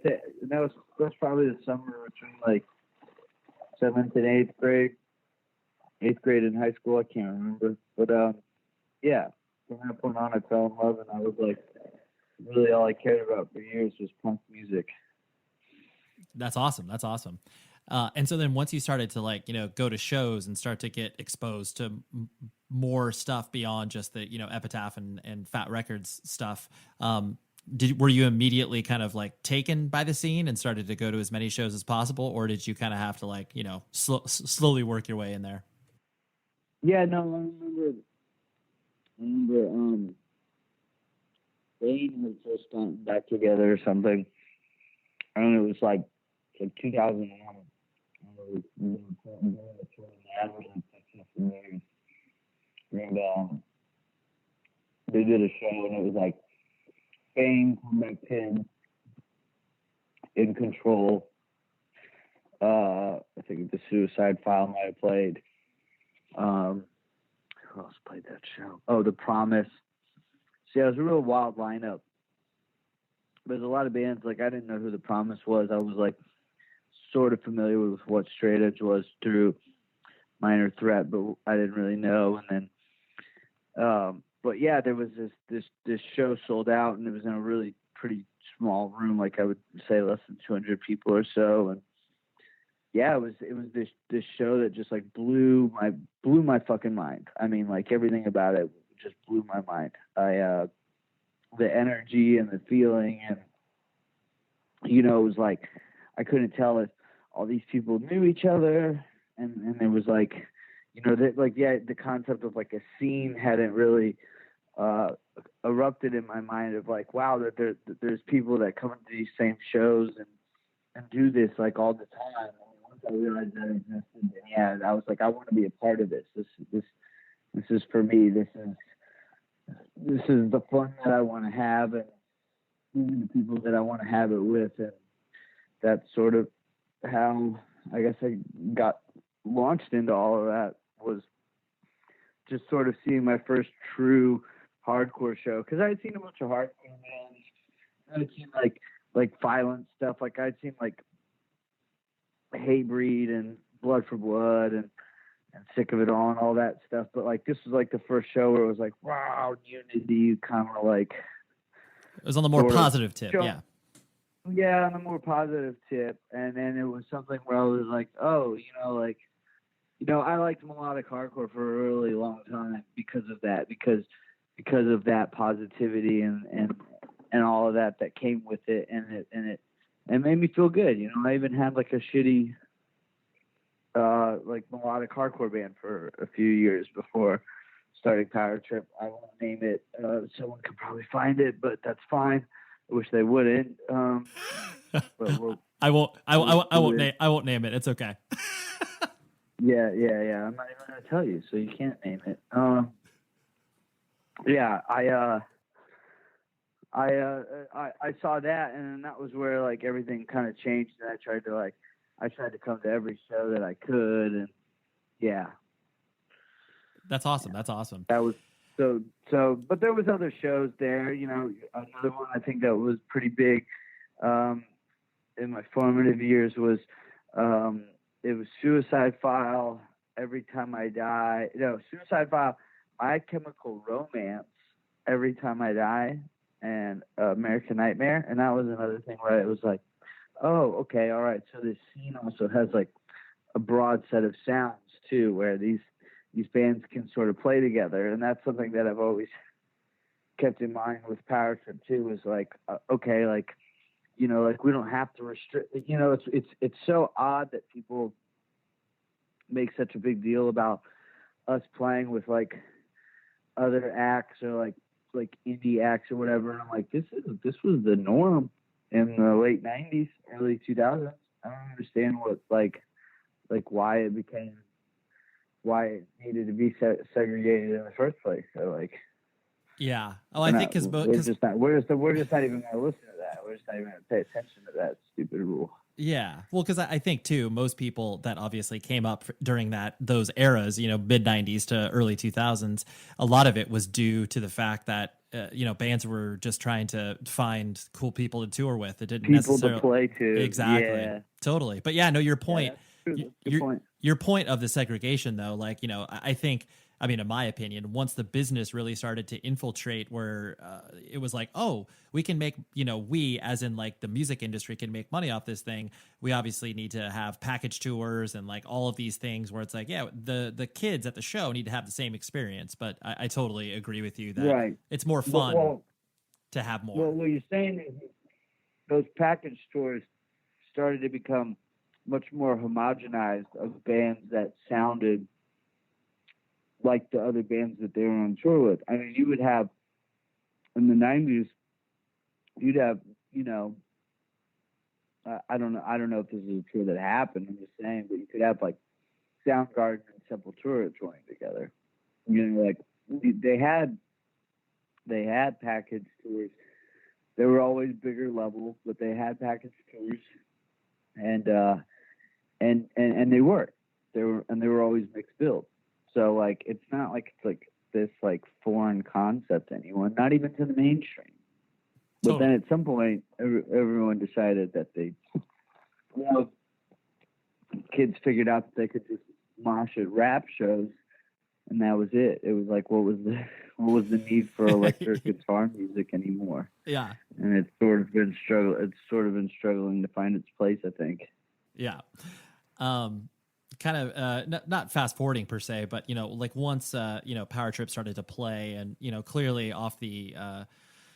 That's probably the summer between like 7th and 8th grade. 8th grade in high school, I can't remember, but yeah. From that point on, I fell in love, and I was like, really all I cared about for years was punk music. That's awesome. That's awesome. And so then once you started to like, you know, go to shows and start to get exposed to more stuff beyond just the, you know, Epitaph and Fat Records stuff, were you immediately kind of like taken by the scene and started to go to as many shows as possible, or did you kind of have to like, you know, slowly work your way in there? Yeah, no, I remember Bane had just gotten back together or something, and it was like 2001. And they did a show, and it was like Bane, Combat Pin, In Control. I think the Suicide File might have played. Who else played that show? Oh, The Promise. See, it was a real wild lineup. There's a lot of bands, like I didn't know who The Promise was. I was like sort of familiar with what Straight Edge was through Minor Threat, but I didn't really know. And then, but yeah, there was this show sold out, and it was in a really pretty small room, like I would say less than 200 people or so. And yeah, it was this show that just like blew my fucking mind. I mean, like everything about it just blew my mind. The energy and the feeling, and you know, it was like I couldn't tell if all these people knew each other, and it was like, you know, that like, yeah, the concept of like a scene hadn't really erupted in my mind of like, wow, that there's people that come into these same shows and do this like all the time. I realized that existed, and yeah, I was like, I want to be a part of this. This is for me. This is the fun that I want to have, and these are the people that I want to have it with, and that's sort of how I guess I got launched into all of that, was just sort of seeing my first true hardcore show, because I had seen a bunch of hardcore bands. I had seen like violent stuff, like I'd seen like Hatebreed and Blood for Blood and Sick of It All and all that stuff, but like this was like the first show where it was like, wow, Unity, kind of like it was on the more positive tip. Yeah, on the more positive tip. And then it was something where I was like, oh, I liked melodic hardcore for a really long time because of that, because of that positivity and all of that came with it, and it made me feel good. You know, I even had like a shitty like melodic hardcore band for a few years before starting Power Trip. I won't name it. Someone could probably find it, but that's fine. I wish they wouldn't. But I won't name it. It's okay. Yeah. I'm not even gonna tell you, so you can't name it. Yeah, I saw that, and then that was where like everything kind of changed, and I tried to come to every show that I could, and yeah. That's awesome. That's awesome. That was But there was other shows there. Another one I think that was pretty big in my formative years was it was Suicide File, Every Time I Die. No, Suicide File, My Chemical Romance, Every Time I Die, and American Nightmare. And that was another thing where it was like, oh, okay, all right. So this scene also has like a broad set of sounds too, where these bands can sort of play together. And that's something that I've always kept in mind with Power Trip too, is like, okay, like, like we don't have to restrict, it's so odd that people make such a big deal about us playing with like other acts or like indie acts or whatever. And I'm like, this was the norm in the late 90s, early 2000s. I don't understand what why it needed to be segregated in the first place. So like, yeah. Oh, I think because we're just not even going to listen to that. We're just not even going to pay attention to that stupid rule. Yeah. Well, because I think too, most people that obviously came up during those eras, mid 90s to early 2000s, a lot of it was due to the fact that bands were just trying to find cool people to tour with. It didn't people necessarily to play to. Exactly. Yeah. Totally. But yeah, no, your point. Yeah, good point. Your point of the segregation, though, like, I think, in my opinion, once the business really started to infiltrate, where it was like, oh, we can make, we, as in like the music industry, can make money off this thing. We obviously need to have package tours and like all of these things where it's like, yeah, the kids at the show need to have the same experience. But I totally agree with you that it's more fun to have more. Well, what you're saying is those package tours started to become much more homogenized of bands that sounded like the other bands that they were on tour with. I mean, you would have in the 90s, you'd have, I don't know if this is a tour that happened, I'm just saying, but you could have like Soundgarden and Sepultura touring together. Like they had package tours. They were always bigger level, but they had package tours, and they were always mixed build. So like, it's not like it's like this like foreign concept to anyone, not even to the mainstream. But then at some point, everyone decided that kids figured out that they could just mosh at rap shows, and that was it. It was like, what was the need for electric guitar music anymore? Yeah. And it's sort of been struggling to find its place, I think. Yeah. Kind of not fast forwarding per se, but like once Power Trip started to play, and clearly off the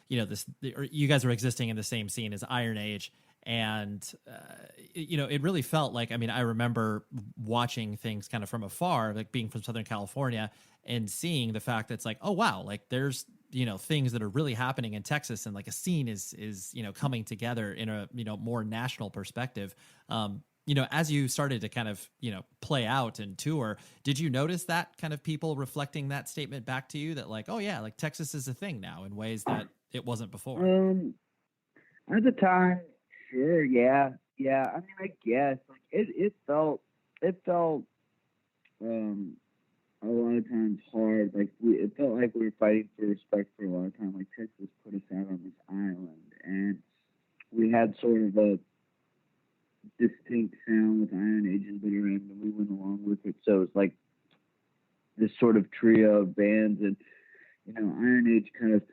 you guys were existing in the same scene as Iron Age, and it really felt like, I remember watching things kind of from afar, like being from Southern California and seeing the fact that it's like, oh wow, like there's things that are really happening in Texas, and like a scene is coming together in a more national perspective. As you started to kind of, play out and tour, did you notice that kind of people reflecting that statement back to you that like, oh yeah, like Texas is a thing now in ways that it wasn't before? At the time, sure. Yeah. I mean, I guess like it felt a lot of times hard. Like it felt like we were fighting for respect for a lot of time. Like Texas put us out on this island, and we had sort of a distinct sound with Iron Age and Bitter End, and we went along with it. So it's like this sort of trio of bands, and Iron Age kind of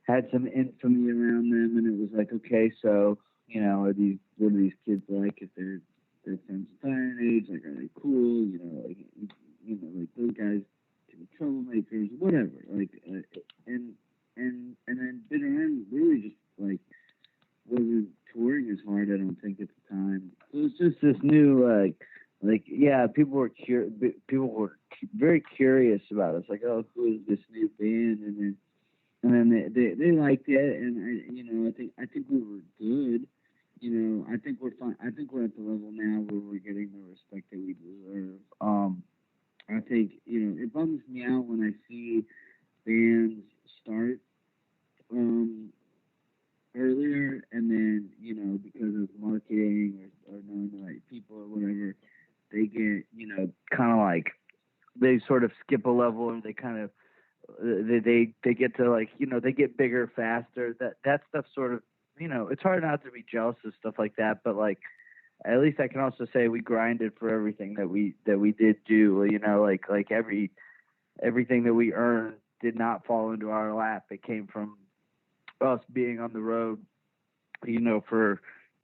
had some infamy around them, and it was like, okay, so what are these kids like? If they're friends with Iron Age, like, are they cool? Like those guys can be troublemakers, whatever. Like, and then Bitter End really just like wasn't touring as hard, I don't think, at the time. It was just this new, people were very curious about us. Like, oh, who is this new band? And then they liked it, and I think we were good. I think we're fine. I think we're at the level now where we're getting the respect that we deserve. I think it bums me out when I see bands start earlier, and then because of marketing or knowing the right people or whatever, they get kind of like they sort of skip a level, and they kind of they get to like, they get bigger faster. That stuff sort of, it's hard not to be jealous of stuff like that. But like, at least I can also say we grinded for everything that we did do. Like everything that we earned did not fall into our lap. It came from us being on the road, for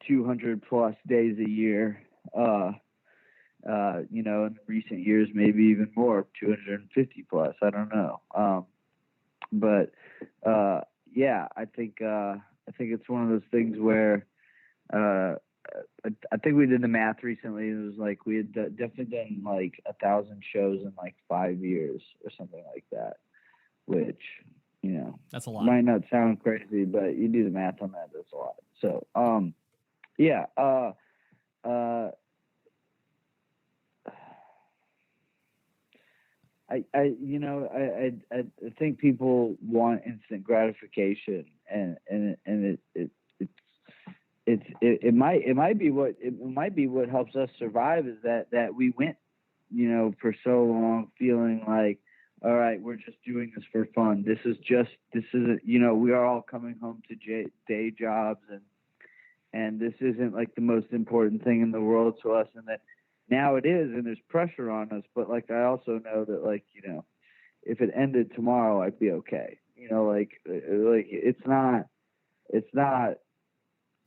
200 plus days a year. In recent years, maybe even more, 250 plus. I don't know. Yeah, I think it's one of those things where, I think we did the math recently. It was like we had definitely done like 1,000 shows in like 5 years or something like that, which, that's a lot. Might not sound crazy, but you do the math on that, that's a lot. So, yeah. I think people want instant gratification, and it might be what helps us survive, is that we went, for so long feeling like, all right, we're just doing this for fun. This isn't, we are all coming home to day jobs, and this isn't like the most important thing in the world to us, and that now it is, and there's pressure on us. But like, I also know that, like, if it ended tomorrow, I'd be okay. Like it's not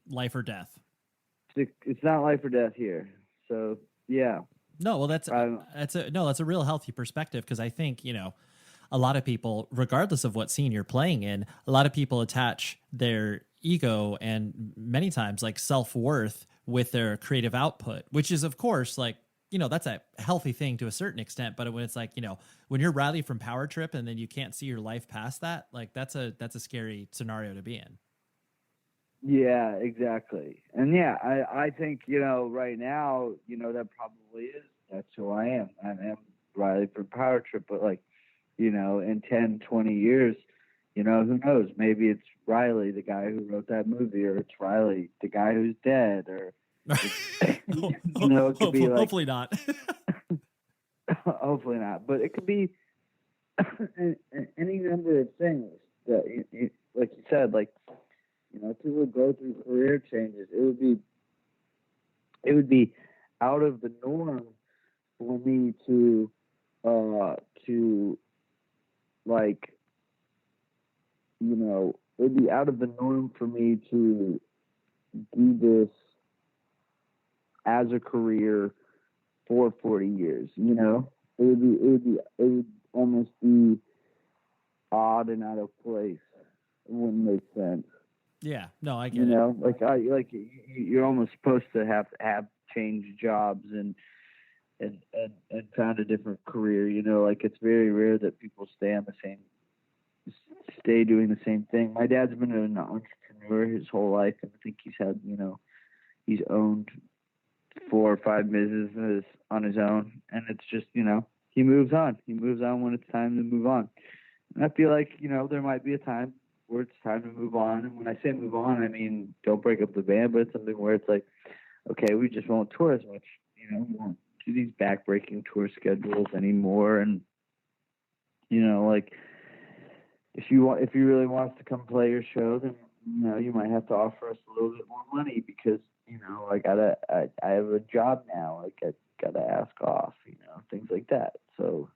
life or death. It's not life or death here. So yeah. No, well, that's a real healthy perspective, because I think, a lot of people, regardless of what scene you're playing in, a lot of people attach their ego and many times like self-worth with their creative output, which is, of course, like, that's a healthy thing to a certain extent. But when it's like, when you're Riley from Power Trip and then you can't see your life past that, like that's a scary scenario to be in. Yeah, exactly. And yeah, I think, right now, that probably is, that's who I am. I am Riley from Power Trip, but like, in 10, 20 years, who knows? Maybe it's Riley, the guy who wrote that movie, or it's Riley, the guy who's dead, or, it could be like, hopefully not. Hopefully not. But it could be any number of things that, like you said, like, people go through career changes. It would be out of the norm for me to like, it'd be out of the norm for me to do this as a career for 40 years. It would almost be odd and out of place. It wouldn't make sense. Yeah, no, I get it. Like you're almost supposed to have changed jobs and found a different career. Like it's very rare that people stay doing the same thing. My dad's been an entrepreneur his whole life, and I think he's had, he's owned 4 or 5 businesses on his own, and it's just, he moves on. He moves on when it's time to move on. And I feel like, there might be a time where it's time to move on. And when I say move on, I mean, don't break up the band, but it's something where it's like, okay, we just won't tour as much, we won't do these back-breaking tour schedules anymore. And, like, if you really want us to come play your show, then, you might have to offer us a little bit more money, because, I have a job now. Like, I gotta ask off, things like that. So,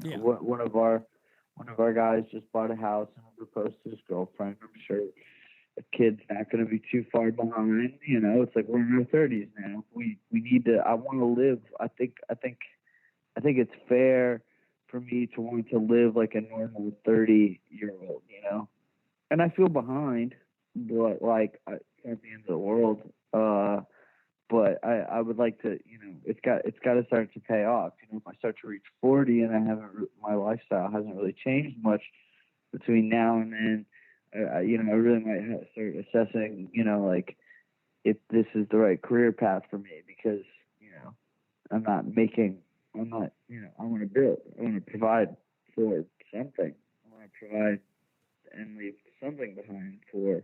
yeah. One of our guys just bought a house and proposed to his girlfriend. I'm sure a kid's not going to be too far behind. It's like we're in our 30s now. We need to. I want to live. I think it's fair for me to want to live like a normal 30-year-old. And I feel behind, but like at the end of the world. But I would like to. It's got to start to pay off. If I start to reach 40 and my lifestyle hasn't really changed much between now and then, I really might start assessing, like, if this is the right career path for me, because, I want to build, I want to provide for something. I want to provide and leave something behind for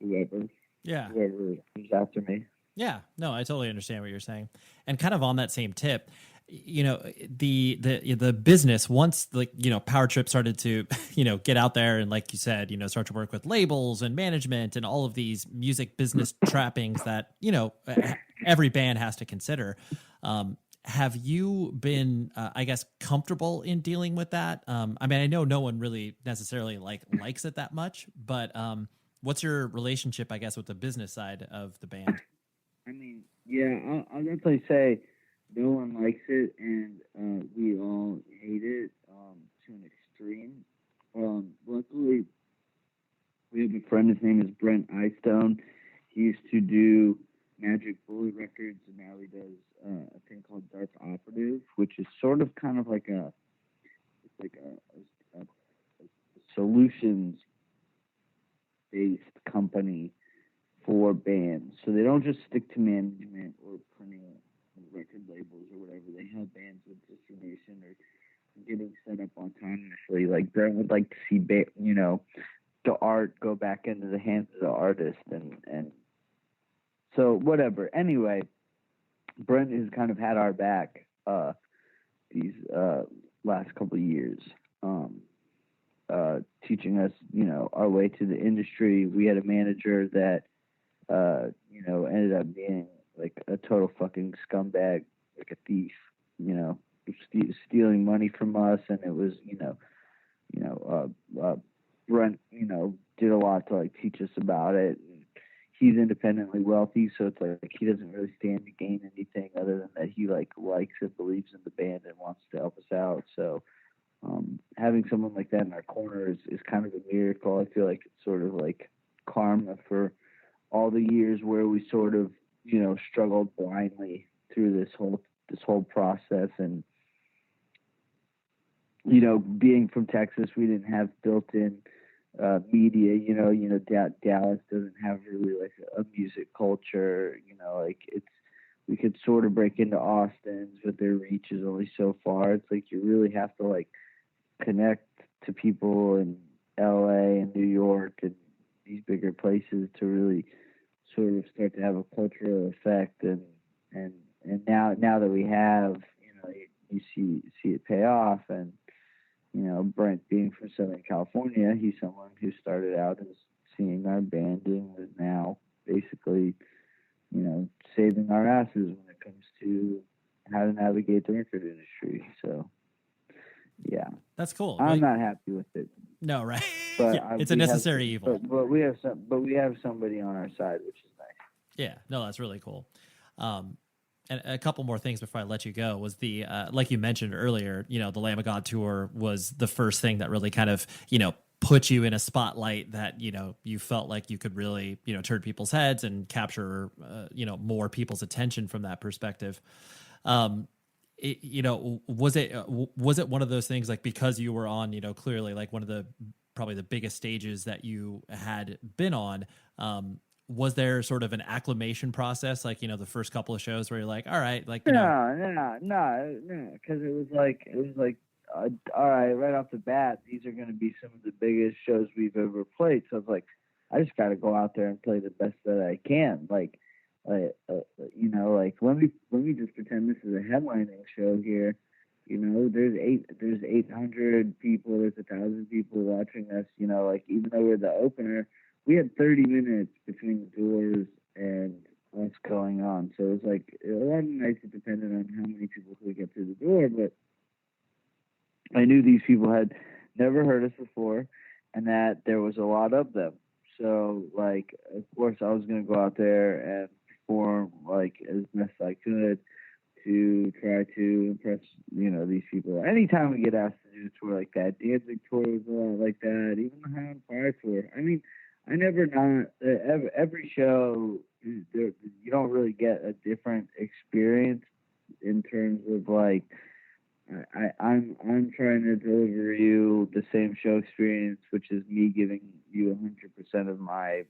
whoever is after me. Yeah, no, I totally understand what you're saying. And kind of on that same tip, the business, once Power Trip started to get out there and, like you said, start to work with labels and management and all of these music business trappings that every band has to consider. Have you been I guess comfortable in dealing with that? I mean, I know no one really necessarily likes it that much, but what's your relationship, I guess, with the business side of the band? I mean, yeah, I'll definitely say no one likes it, and we all hate it to an extreme. Luckily, we have a friend. His name is Brent Eyestone. He used to do Magic Bullet Records, and now he does a thing called Dark Operative, which is sort of kind of like a solutions-based company for bands. So they don't just stick to management or printing record labels or whatever. They help bands with distribution or getting set up on time initially. Like Brent would like to see the art go back into the hands of the artist, and so whatever. Anyway, Brent has kind of had our back these last couple of years, teaching us our way to the industry. We had a manager that ended up being like a total fucking scumbag, like a thief, stealing money from us. And it was, Brent, did a lot to like teach us about it. And he's independently wealthy, so it's like he doesn't really stand to gain anything other than that he likes and believes in the band and wants to help us out. So having someone like that in our corner is kind of a miracle. I feel like it's sort of like karma for all the years where we sort of struggled blindly through this whole process. And being from Texas, we didn't have built-in media. Dallas doesn't have really like a music culture. We could sort of break into Austin's, but their reach is only so far. It's like you really have to like connect to people in LA and New York and these bigger places to really sort of start to have a cultural effect. And now that we have, you see it pay off. And Brent being from Southern California, he's someone who started out as seeing our band and is now basically saving our asses when it comes to how to navigate the record industry. So yeah, that's cool. I'm not happy with it. No, right? But yeah, it's a necessary evil. But we have somebody on our side, which is nice. Yeah, no, that's really cool. And a couple more things before I let you go was the like you mentioned earlier, the Lamb of God tour was the first thing that really kind of put you in a spotlight that you felt like you could really turn people's heads and capture more people's attention from that perspective. Was it one of those things, like, because you were on clearly like one of the probably the biggest stages that you had been on, was there sort of an acclimation process, like the first couple of shows where you're like, all right, like no, because it was like all right off the bat, these are going to be some of the biggest shows we've ever played. So it's like, I just got to go out there and play the best that I can. Like let me just pretend this is a headlining show here. There's 800 people, there's 1,000 people watching us. Even though we're the opener, we had 30 minutes between the doors and what's going on. So it was like a lot of nights it depended on how many people could get through the door, but I knew these people had never heard us before and that there was a lot of them. So like, of course I was going to go out there and perform like as best I could to try to impress, these people. Anytime we get asked to do a tour like that, Danzig tour was a lot like that, even the High on Fire tour. I mean, I never not every show you don't really get a different experience in terms of like I'm trying to deliver you the same show experience, which is me giving you 100% of my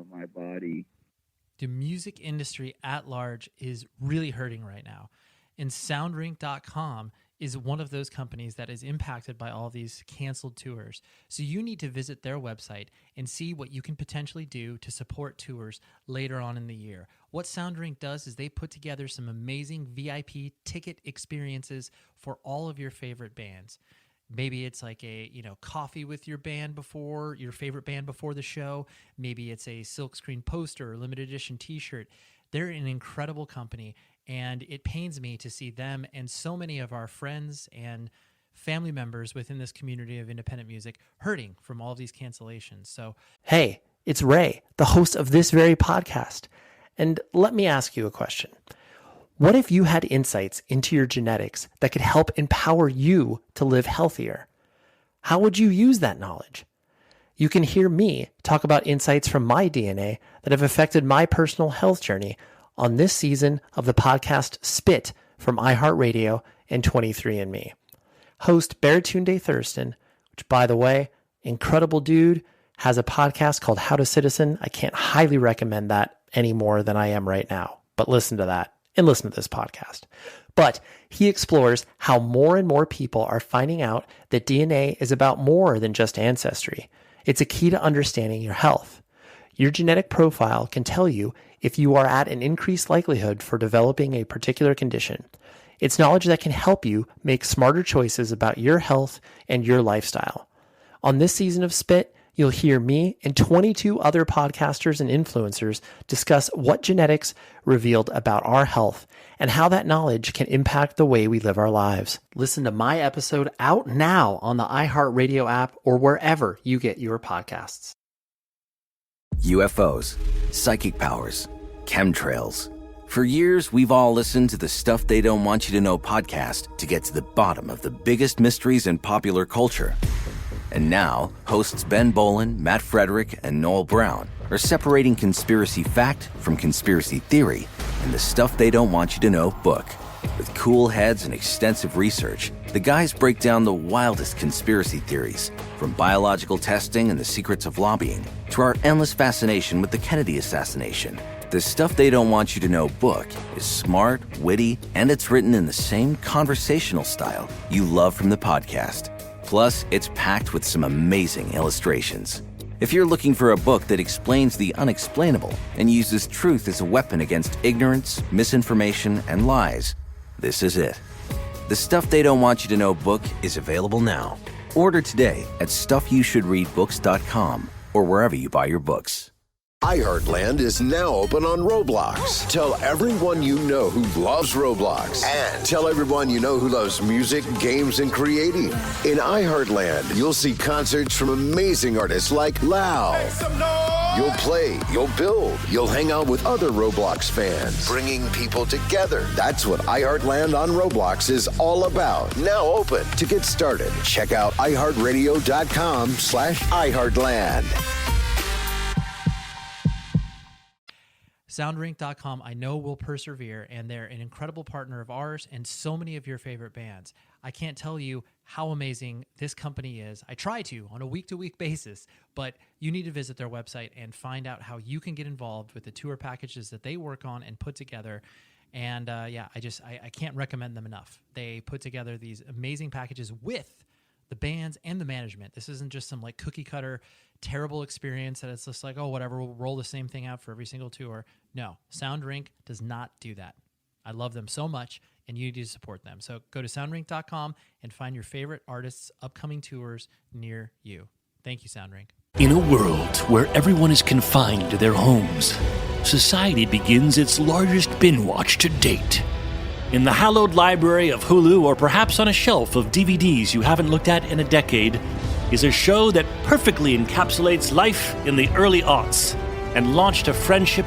my body. The music industry at large is really hurting right now, and Soundrink.com is one of those companies that is impacted by all these canceled tours. So you need to visit their website and see what you can potentially do to support tours later on in the year. What Soundrink does is they put together some amazing VIP ticket experiences for all of your favorite bands. Maybe it's like a, coffee with your band before, your favorite band before the show. Maybe it's a silkscreen poster or limited edition t-shirt. They're an incredible company, and it pains me to see them and so many of our friends and family members within this community of independent music hurting from all of these cancellations. So, hey, it's Ray, the host of this very podcast. And let me ask you a question. What if you had insights into your genetics that could help empower you to live healthier? How would you use that knowledge? You can hear me talk about insights from my DNA that have affected my personal health journey on this season of the podcast Spit from iHeartRadio and 23andMe. Host Baratunde Thurston, which, by the way, incredible dude, has a podcast called How to Citizen. I can't highly recommend that any more than I am right now, but listen to that and listen to this podcast. But he explores how more and more people are finding out that DNA is about more than just ancestry. It's a key to understanding your health. Your genetic profile can tell you if you are at an increased likelihood for developing a particular condition. It's knowledge that can help you make smarter choices about your health and your lifestyle. On this season of Spit, you'll hear me and 22 other podcasters and influencers discuss what genetics revealed about our health and how that knowledge can impact the way we live our lives. Listen to my episode out now on the iHeartRadio app or wherever you get your podcasts. UFOs, psychic powers, chemtrails. For years, we've all listened to the Stuff They Don't Want You to Know podcast to get to the bottom of the biggest mysteries in popular culture. And now, hosts Ben Bolin, Matt Frederick, and Noel Brown are separating conspiracy fact from conspiracy theory in the Stuff They Don't Want You to Know book. With cool heads and extensive research, the guys break down the wildest conspiracy theories, from biological testing and the secrets of lobbying to our endless fascination with the Kennedy assassination. The Stuff They Don't Want You to Know book is smart, witty, and it's written in the same conversational style you love from the podcast. Plus, it's packed with some amazing illustrations. If you're looking for a book that explains the unexplainable and uses truth as a weapon against ignorance, misinformation, and lies, this is it. The Stuff They Don't Want You to Know book is available now. Order today at stuffyoushouldreadbooks.com or wherever you buy your books. iHeartland is now open on Roblox. Tell everyone you know who loves Roblox. And tell everyone you know who loves music, games, and creating. In iHeartland, you'll see concerts from amazing artists like Lau. You'll play, you'll build, you'll hang out with other Roblox fans, bringing people together. That's what iHeartland on Roblox is all about. Now open. To get started, check out iHeartRadio.com/iHeartland. Soundrink.com, I know, will persevere, and they're an incredible partner of ours and so many of your favorite bands. I can't tell you how amazing this company is. I try to on a week-to-week basis, but you need to visit their website and find out how you can get involved with the tour packages that they work on and put together. And I can't recommend them enough. They put together these amazing packages with the bands and the management. This isn't just some like cookie cutter terrible experience that it's just like, oh, whatever, we'll roll the same thing out for every single tour. No, Soundrink does not do that. I love them so much, and you need to support them. So go to soundrink.com and find your favorite artists' upcoming tours near you. Thank you, Soundrink. In a world where everyone is confined to their homes, society begins its largest binge watch to date. In the hallowed library of Hulu, or perhaps on a shelf of DVDs you haven't looked at in a decade, is a show that perfectly encapsulates life in the early aughts and launched a friendship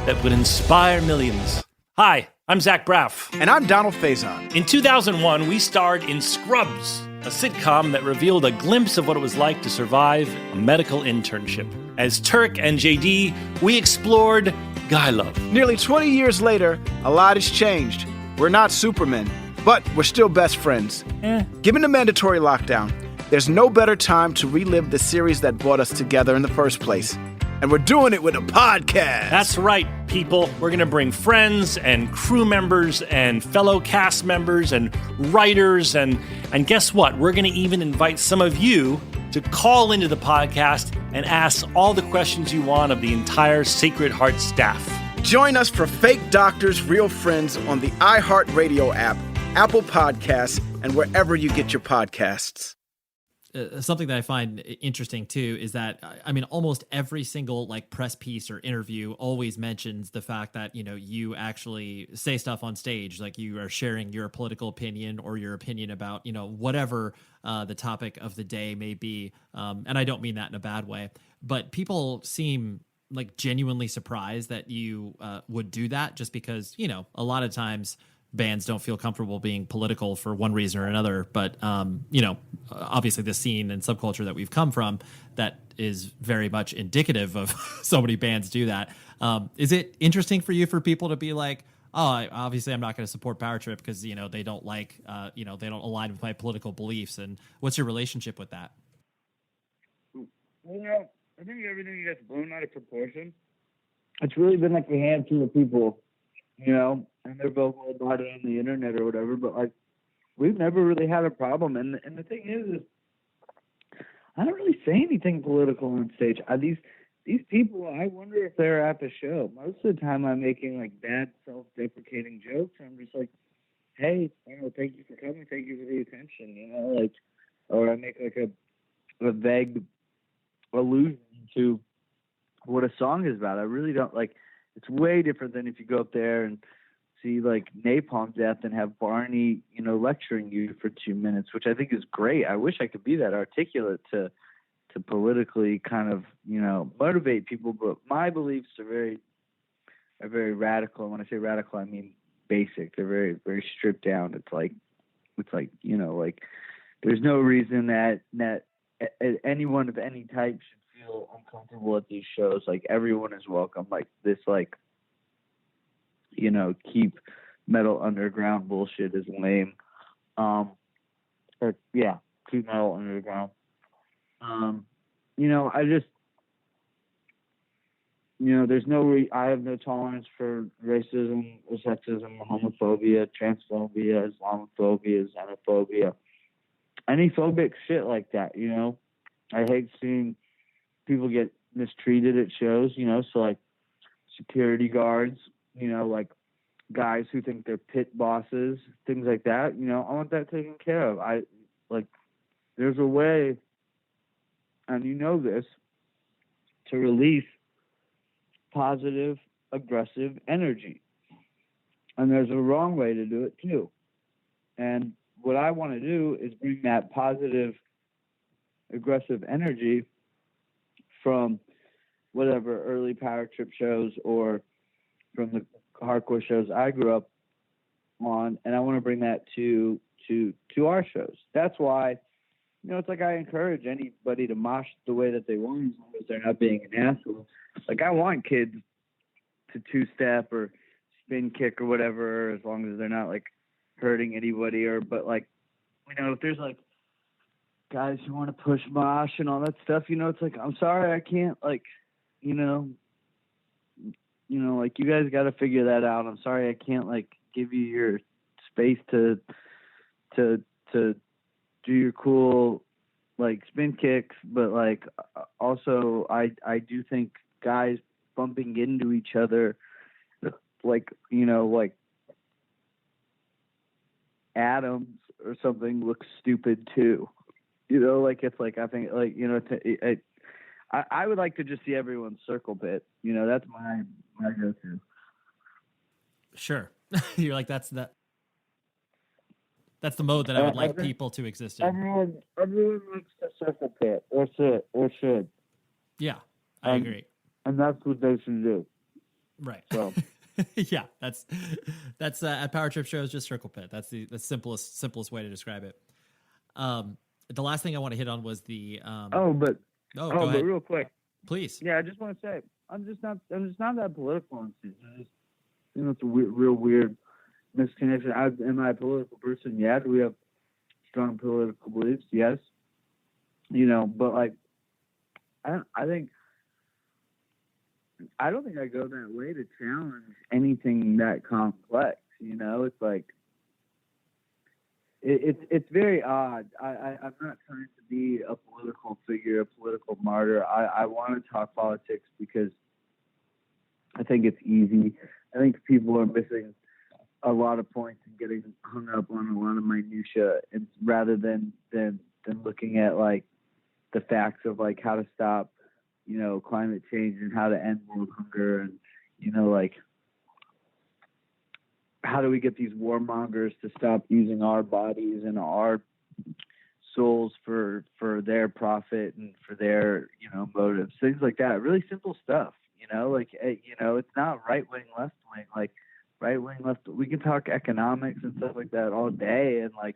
that would inspire millions. Hi, I'm Zach Braff. And I'm Donald Faison. In 2001, we starred in Scrubs, a sitcom that revealed a glimpse of what it was like to survive a medical internship. As Turk and JD, we explored guy love. Nearly 20 years later, a lot has changed. We're not Supermen, but we're still best friends. Given the mandatory lockdown, there's no better time to relive the series that brought us together in the first place. and we're doing it with a podcast. That's right, people. We're going to bring friends and crew members and fellow cast members and writers. And guess what? We're going to even invite some of you to call into the podcast and ask all the questions you want of the entire Sacred Heart staff. Join us for Fake Doctors, Real Friends on the iHeartRadio app, Apple Podcasts, and wherever you get your podcasts. Something that I find interesting too is that, I mean, almost every single like press piece or interview always mentions the fact that, you know, you actually say stuff on stage, like you are sharing your political opinion or your opinion about, you know, whatever the topic of the day may be. And I don't mean that in a bad way, but people seem like genuinely surprised that you would do that, just because, you know, a lot of times bands don't feel comfortable being political for one reason or another. But, you know, obviously the scene and subculture that we've come from, that is very much indicative of so many bands do that. Is it interesting for you for people to be like, oh, obviously I'm not going to support Power Trip because, you know, they don't like, you know, they don't align with my political beliefs? And what's your relationship with that? Well, I think everything gets blown out of proportion. It's really been like a handful of people, you know, and they're vocal about it on the internet or whatever, but like we've never really had a problem. And the thing is I don't really say anything political on stage. These people, I wonder if they're at the show. Most of the time I'm making like bad self-deprecating jokes. I'm just like, hey, you know, thank you for coming, thank you for the attention, you know, like, or I make like a vague allusion to what a song is about. I really don't like. It's way different than if you go up there and see like Napalm Death and have Barney, you know, lecturing you for 2 minutes, which I think is great. I wish I could be that articulate to politically kind of, you know, motivate people. But my beliefs are very radical. And when I say radical, I mean basic. They're very, very stripped down. It's like, you know, like there's no reason that anyone of any type should feel uncomfortable at these shows. Like everyone is welcome. Like this, like, you know, keep metal underground bullshit is lame. Keep metal underground. You know, I just, you know, there's I have no tolerance for racism, sexism, homophobia, transphobia, Islamophobia, xenophobia, any phobic shit like that, you know. I hate seeing people get mistreated at shows, you know, so like security guards, you know, like guys who think they're pit bosses, things like that, you know, I want that taken care of. There's a way, and you know this, to release positive, aggressive energy. And there's a wrong way to do it too. And what I want to do is bring that positive, aggressive energy from whatever early Power Trip shows or from the hardcore shows I grew up on, and I want to bring that to our shows. That's why, you know, it's like I encourage anybody to mosh the way that they want, as long as they're not being an asshole. Like I want kids to two-step or spin kick or whatever, as long as they're not like hurting anybody. But like, you know, if there's like guys who want to push mosh and all that stuff, you know, it's like, I'm sorry, I can't, like, you know, like you guys got to figure that out. I'm sorry, I can't like give you your space to do your cool like spin kicks, but like also I do think guys bumping into each other, like, you know, like atoms or something, looks stupid too. You know, like it's like, I think like, you know, I would like to just see everyone circle pit. You know, that's my go-to. Sure. You're like, that's the mode that I would like people to exist in. Everyone likes to circle pit or should. Yeah, I agree. And that's what they should do. Right. So yeah, that's at Power Trip shows, just circle pit. That's the simplest way to describe it. The last thing I want to hit on was the but real quick, please. Yeah, I just want to say I'm just not that political on stage. You know, it's a real weird misconnection. Am I a political person? Yeah. Do we have strong political beliefs? Yes. You know, but like, I think I don't think I go that way to challenge anything that complex. It's like it's very odd. I'm not trying to be a political figure, a political martyr. I want to talk politics because I think it's easy. I think people are missing a lot of points and getting hung up on a lot of minutia, and rather than looking at like the facts of like how to stop, climate change and how to end world hunger, and like how do we get these warmongers to stop using our bodies and our souls for their profit and for their motives, things like that. Really simple stuff. It's not right wing, left wing. Like right wing, left. We can talk economics and stuff like that all day, and like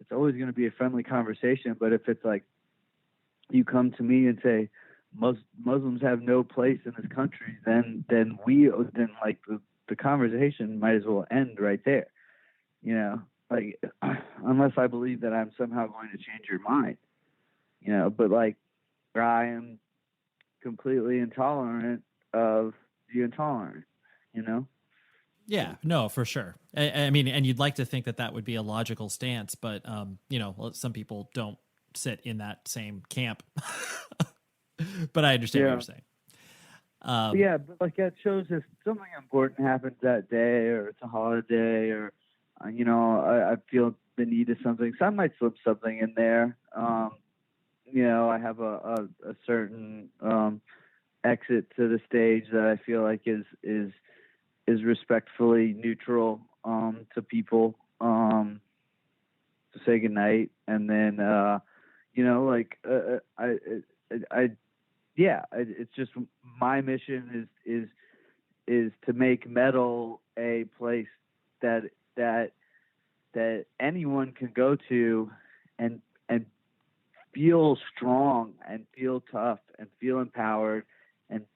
it's always going to be a friendly conversation. But if it's like you come to me and say Muslims have no place in this country, then like the conversation might as well end right there. Like unless I believe that I'm somehow going to change your mind. But like I am completely intolerant of the intolerant. Yeah, no, for sure. I mean, and you'd like to think that would be a logical stance, but some people don't sit in that same camp. But I understand what you're saying. Yeah, but like that shows if something important happens that day, or it's a holiday, or I feel the need of something, so I might slip something in there. I have a certain exit to the stage that I feel like is respectfully neutral to people to say goodnight, and then it's just my mission is to make metal a place that anyone can go to and feel strong and feel tough and feel empowered and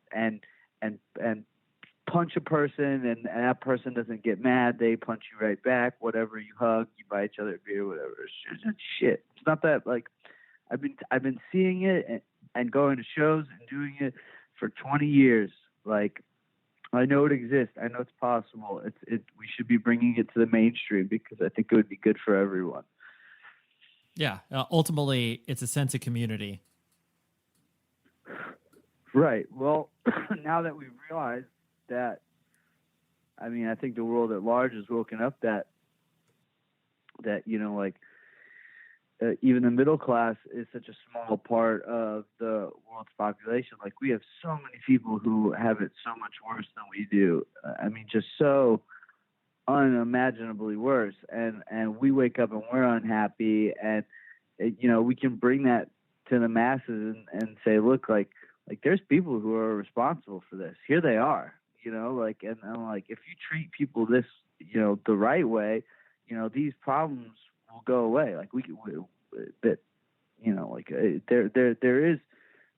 punch a person, and that person doesn't get mad. They punch you right back. Whatever, you hug, you buy each other a beer, whatever. It's just shit. It's not that like I've been seeing it and going to shows and doing it for 20 years. Like I know it exists. I know it's possible. We should be bringing it to the mainstream because I think it would be good for everyone. Yeah. Ultimately, it's a sense of community. Right. Well, now that we've realized that, I think the world at large has woken up that even the middle class is such a small part of the world's population. Like we have so many people who have it so much worse than we do. Just so unimaginably worse. And we wake up and we're unhappy, and we can bring that to the masses and say, look, like there's people who are responsible for this. Here they are, and I'm like, if you treat people this, the right way, these problems will go away. Like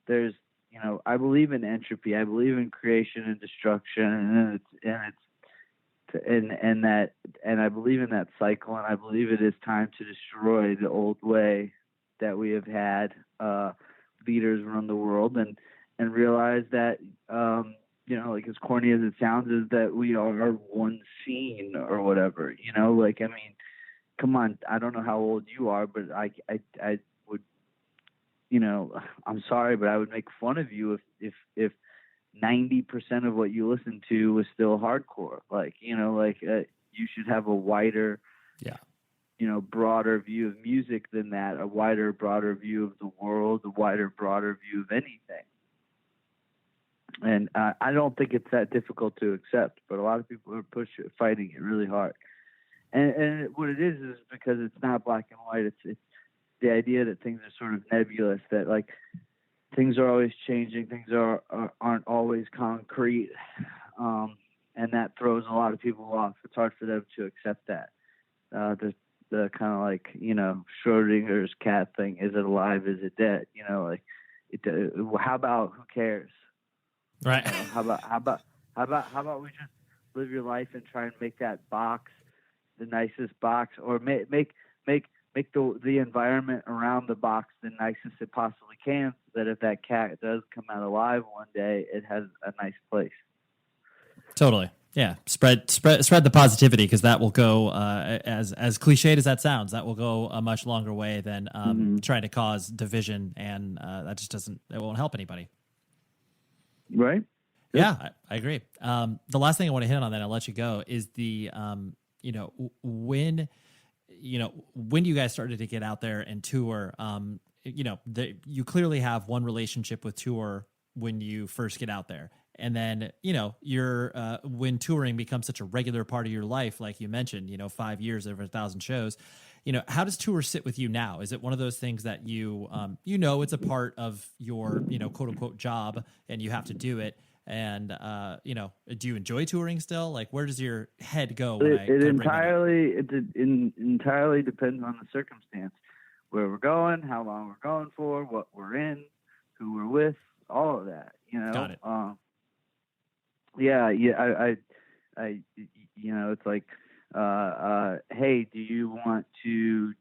there's I believe in entropy. I believe in creation and destruction, and I believe in that cycle, and I believe it is time to destroy the old way that we have had leaders run the world, and realize that as corny as it sounds, is that we are one scene or whatever. Come on, I don't know how old you are, but I would, I'm sorry, but I would make fun of you if 90% of what you listen to was still hardcore. You should have a wider, broader view of music than that, a wider, broader view of the world, a wider, broader view of anything. And I don't think it's that difficult to accept, but a lot of people are fighting it really hard. And what it is because it's not black and white. It's the idea that things are sort of nebulous, that like things are always changing, things aren't always concrete, and that throws a lot of people off. It's hard for them to accept that. The kind of like Schrodinger's cat thing: is it alive? Is it dead? How about who cares? Right. How about we just live your life and try and make that box the nicest box, or make make the environment around the box the nicest it possibly can, so that if that cat does come out alive one day, it has a nice place. Totally. Yeah. Spread the positivity, because that will go, as cliched as that sounds, that will go a much longer way than trying to cause division, and that just it won't help anybody. Right. Yeah, I agree. The last thing I want to hit on, then I'll let you go, is the, when you guys started to get out there and tour, you clearly have one relationship with tour when you first get out there. And then, you're, when touring becomes such a regular part of your life, like you mentioned, 5 years, over 1,000 shows, how does tour sit with you now? Is it one of those things that you, it's a part of your, quote unquote job, and you have to do it? And, do you enjoy touring still? Like, where does your head go? It entirely depends on the circumstance, where we're going, how long we're going for, what we're in, who we're with, all of that, Got it. It's like, hey, do you want to,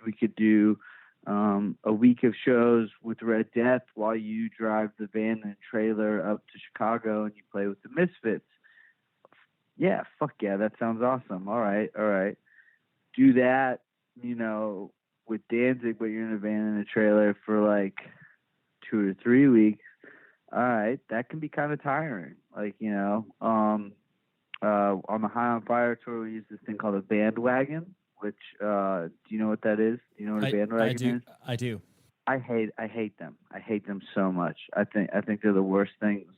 we could do a week of shows with Red Death while you drive the van and trailer up to Chicago and you play with the Misfits. Yeah, fuck yeah, that sounds awesome. All right. Do that, with Danzig, but you're in a van and a trailer for like 2 or 3 weeks. All right, that can be kind of tiring. Like, on the High on Fire tour, we use this thing called a bandwagon, which, do you know what that is? Do you know what a bandwagon is? I do. I hate them. I hate them so much. I think they're the worst things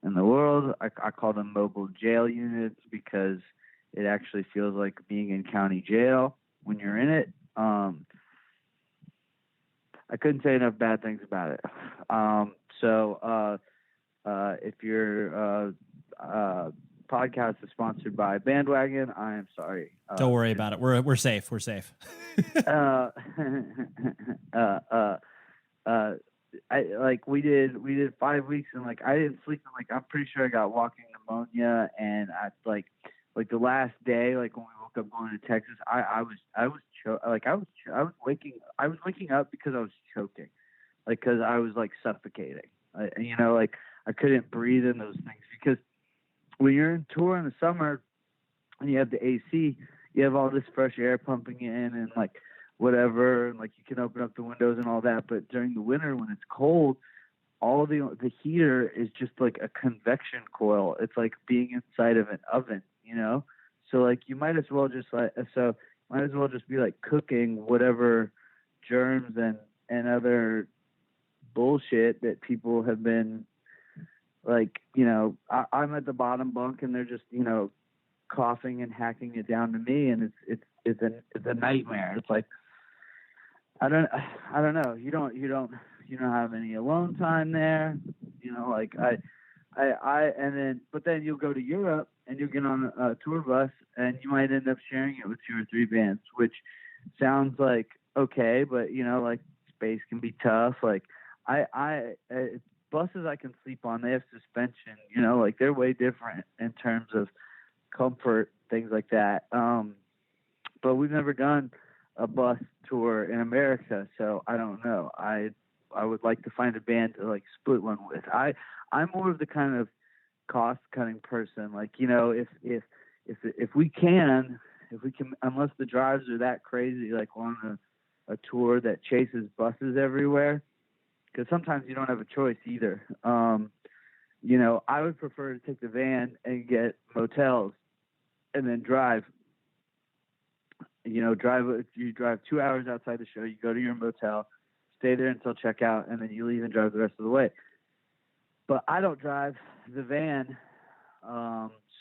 in the world. I call them mobile jail units, because it actually feels like being in county jail when you're in it. I couldn't say enough bad things about it. So if your podcast is sponsored by Bandwagon, I am sorry. Don't worry about it. We're safe. We're safe. We did 5 weeks, and like I didn't sleep, and like I'm pretty sure I got walking pneumonia, and I like the last day, like when we woke up going to Texas, I was waking up because I was choking, like, because I was like suffocating. I couldn't breathe in those things, because when you're in tour in the summer and you have the AC, you have all this fresh air pumping in and like whatever, and like you can open up the windows and all that. But during the winter, when it's cold, all the heater is just like a convection coil. It's like being inside of an oven, So like you might as well just be like cooking whatever germs and other bullshit that people have been like, I'm at the bottom bunk and they're just, coughing and hacking it down to me, and it's a nightmare. It's like, I don't know. You don't have any alone time there, but then you'll go to Europe and you'll get on a tour bus and you might end up sharing it with 2 or 3 bands, which sounds like okay, but like space can be tough. Like buses I can sleep on, they have suspension, like they're way different in terms of comfort, things like that. But we've never done a bus tour in America, so I don't know. I would like to find a band to like split one with. I'm more of the kind of cost cutting person. Like, if we can, unless the drives are that crazy, like on a tour that chases buses everywhere, because sometimes you don't have a choice either. I would prefer to take the van and get motels and then drive. You drive 2 hours outside the show, you go to your motel, stay there until checkout, and then you leave and drive the rest of the way. But I don't drive the van,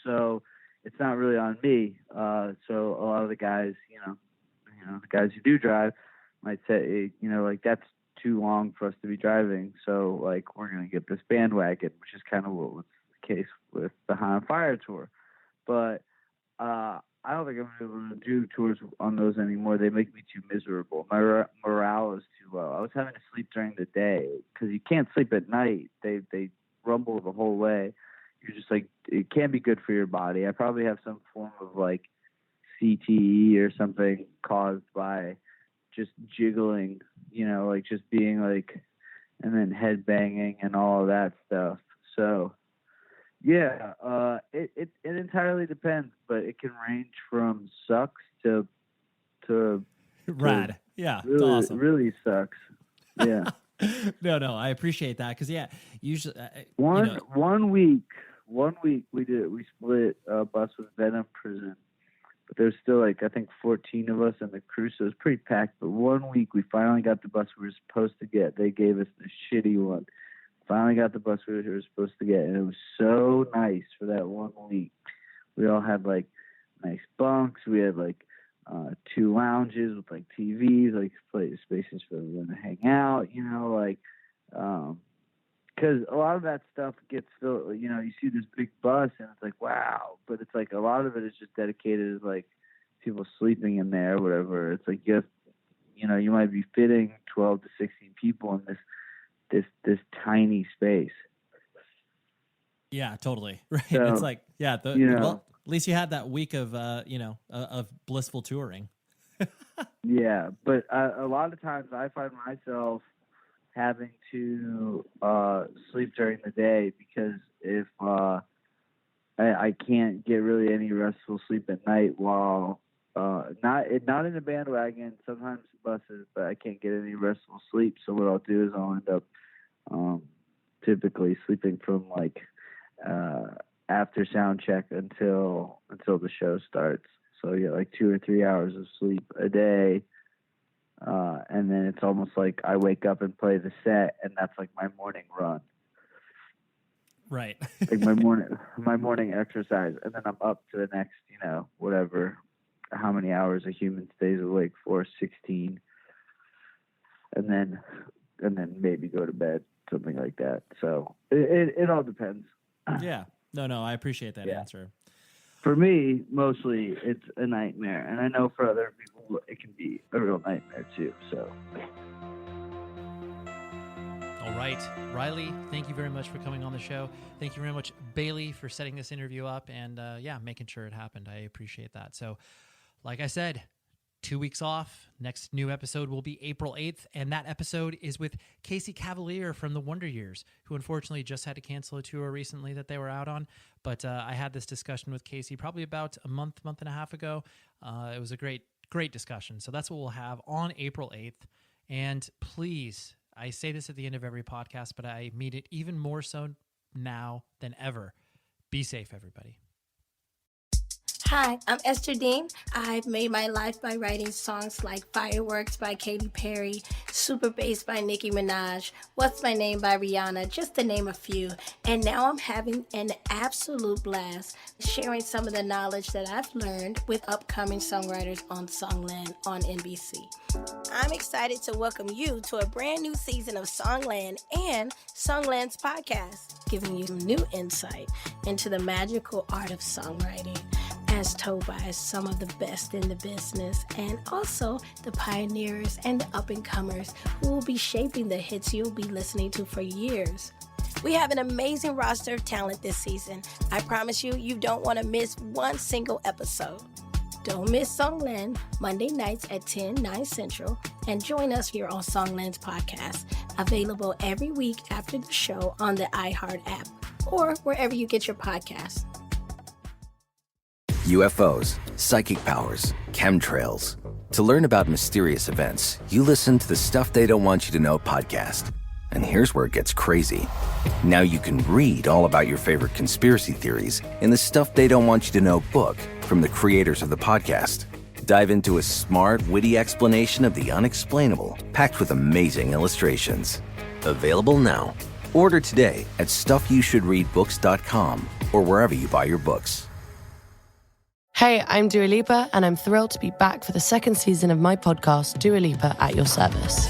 so it's not really on me. So a lot of the guys, the guys who do drive might say, like that's too long for us to be driving. So like we're gonna get this bandwagon, which is kind of what was the case with the High on Fire tour. But I don't think I'm gonna be able to do tours on those anymore. They make me too miserable. My morale is too low. I was having to sleep during the day because you can't sleep at night. They rumble the whole way. You're just like, it can't be good for your body. I probably have some form of like CTE or something caused by just jiggling, like just being like, and then head banging and all of that stuff. So yeah, it entirely depends, but it can range from sucks to rad. Yeah, really, it's awesome. Really sucks. Yeah. No, I appreciate that because usually one week we split a bus with Venom Prison, but there's still like I think 14 of us in the crew, so it was pretty packed. But 1 week we finally got the bus we were supposed to get. They gave us the shitty one. Finally got the bus we were supposed to get, and it was so nice for that 1 week. We all had like nice bunks. We had like 2 lounges with like TVs, like spaces for everyone to hang out, because a lot of that stuff gets filled, you see this big bus and it's like, wow, but it's like a lot of it is just dedicated to like people sleeping in there or whatever. It's like you might be fitting 12 to 16 people in this tiny space. Yeah, totally. Right. So, it's like, well, at least you had that week of, of blissful touring. Yeah, but a lot of times I find myself having to sleep during the day because if I can't get really any restful sleep at night while not in a bandwagon, sometimes buses, but I can't get any restful sleep. So what I'll do is I'll end up typically sleeping from like after sound check until the show starts. So yeah, like 2 or 3 hours of sleep a day. And then it's almost like I wake up and play the set, and that's like my morning run. Right. Like my morning exercise, and then I'm up to the next, whatever, how many hours a human stays awake for, 16. And then maybe go to bed, something like that. So it all depends. Yeah. No, I appreciate that answer. For me, mostly it's a nightmare, and I know for other people it can be a real nightmare too. So, all right, Riley, thank you very much for coming on the show. Thank you very much, Bailey, for setting this interview up and making sure it happened. I appreciate that. So, like I said, 2 weeks off. Next new episode will be April 8th, and that episode is with Casey Cavalier from the Wonder Years, who unfortunately just had to cancel a tour recently that they were out on. But I had this discussion with Casey probably about a month and a half ago. It was a great discussion. So that's what we'll have on April 8th. And please, I say this at the end of every podcast, but I mean it even more so now than ever. Be safe, everybody. Hi, I'm Esther Dean. I've made my life by writing songs like Fireworks by Katy Perry, Super Bass by Nicki Minaj, What's My Name by Rihanna, just to name a few. And now I'm having an absolute blast sharing some of the knowledge that I've learned with upcoming songwriters on Songland on NBC. I'm excited to welcome you to a brand new season of Songland and Songland's podcast, giving you new insight into the magical art of songwriting, as told by some of the best in the business, and also the pioneers and the up-and-comers who will be shaping the hits you'll be listening to for years. We have an amazing roster of talent this season. I promise you don't want to miss one single episode. Don't miss Songland, Monday nights at 10/9 Central, and join us here on Songland's podcast, available every week after the show on the iHeart app or wherever you get your podcasts. UFOs, psychic powers, chemtrails. To learn about mysterious events, you listen to the Stuff They Don't Want You to Know podcast. And here's where it gets crazy. Now you can read all about your favorite conspiracy theories in the Stuff They Don't Want You to Know book from the creators of the podcast. Dive into a smart, witty explanation of the unexplainable, packed with amazing illustrations. Available now. Order today at StuffYouShouldReadBooks.com or wherever you buy your books. Hey, I'm Dua Lipa, and I'm thrilled to be back for the second season of my podcast, Dua Lipa at Your Service.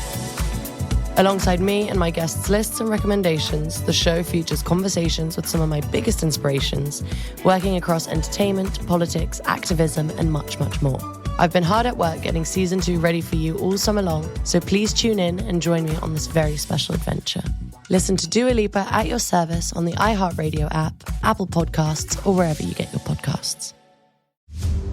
Alongside me and my guests' lists and recommendations, the show features conversations with some of my biggest inspirations, working across entertainment, politics, activism, and much, much more. I've been hard at work getting season 2 ready for you all summer long, so please tune in and join me on this very special adventure. Listen to Dua Lipa at Your Service on the iHeartRadio app, Apple Podcasts, or wherever you get your podcasts.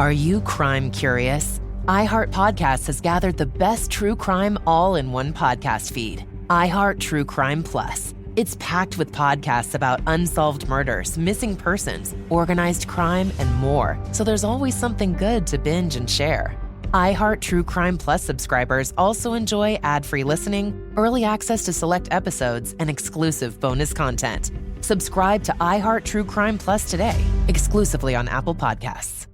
Are you crime curious? iHeart Podcasts has gathered the best true crime all in one podcast feed. iHeart True Crime Plus. It's packed with podcasts about unsolved murders, missing persons, organized crime, and more, so there's always something good to binge and share. iHeart True Crime Plus subscribers also enjoy ad-free listening, early access to select episodes, and exclusive bonus content. Subscribe to iHeart True Crime Plus today, exclusively on Apple Podcasts.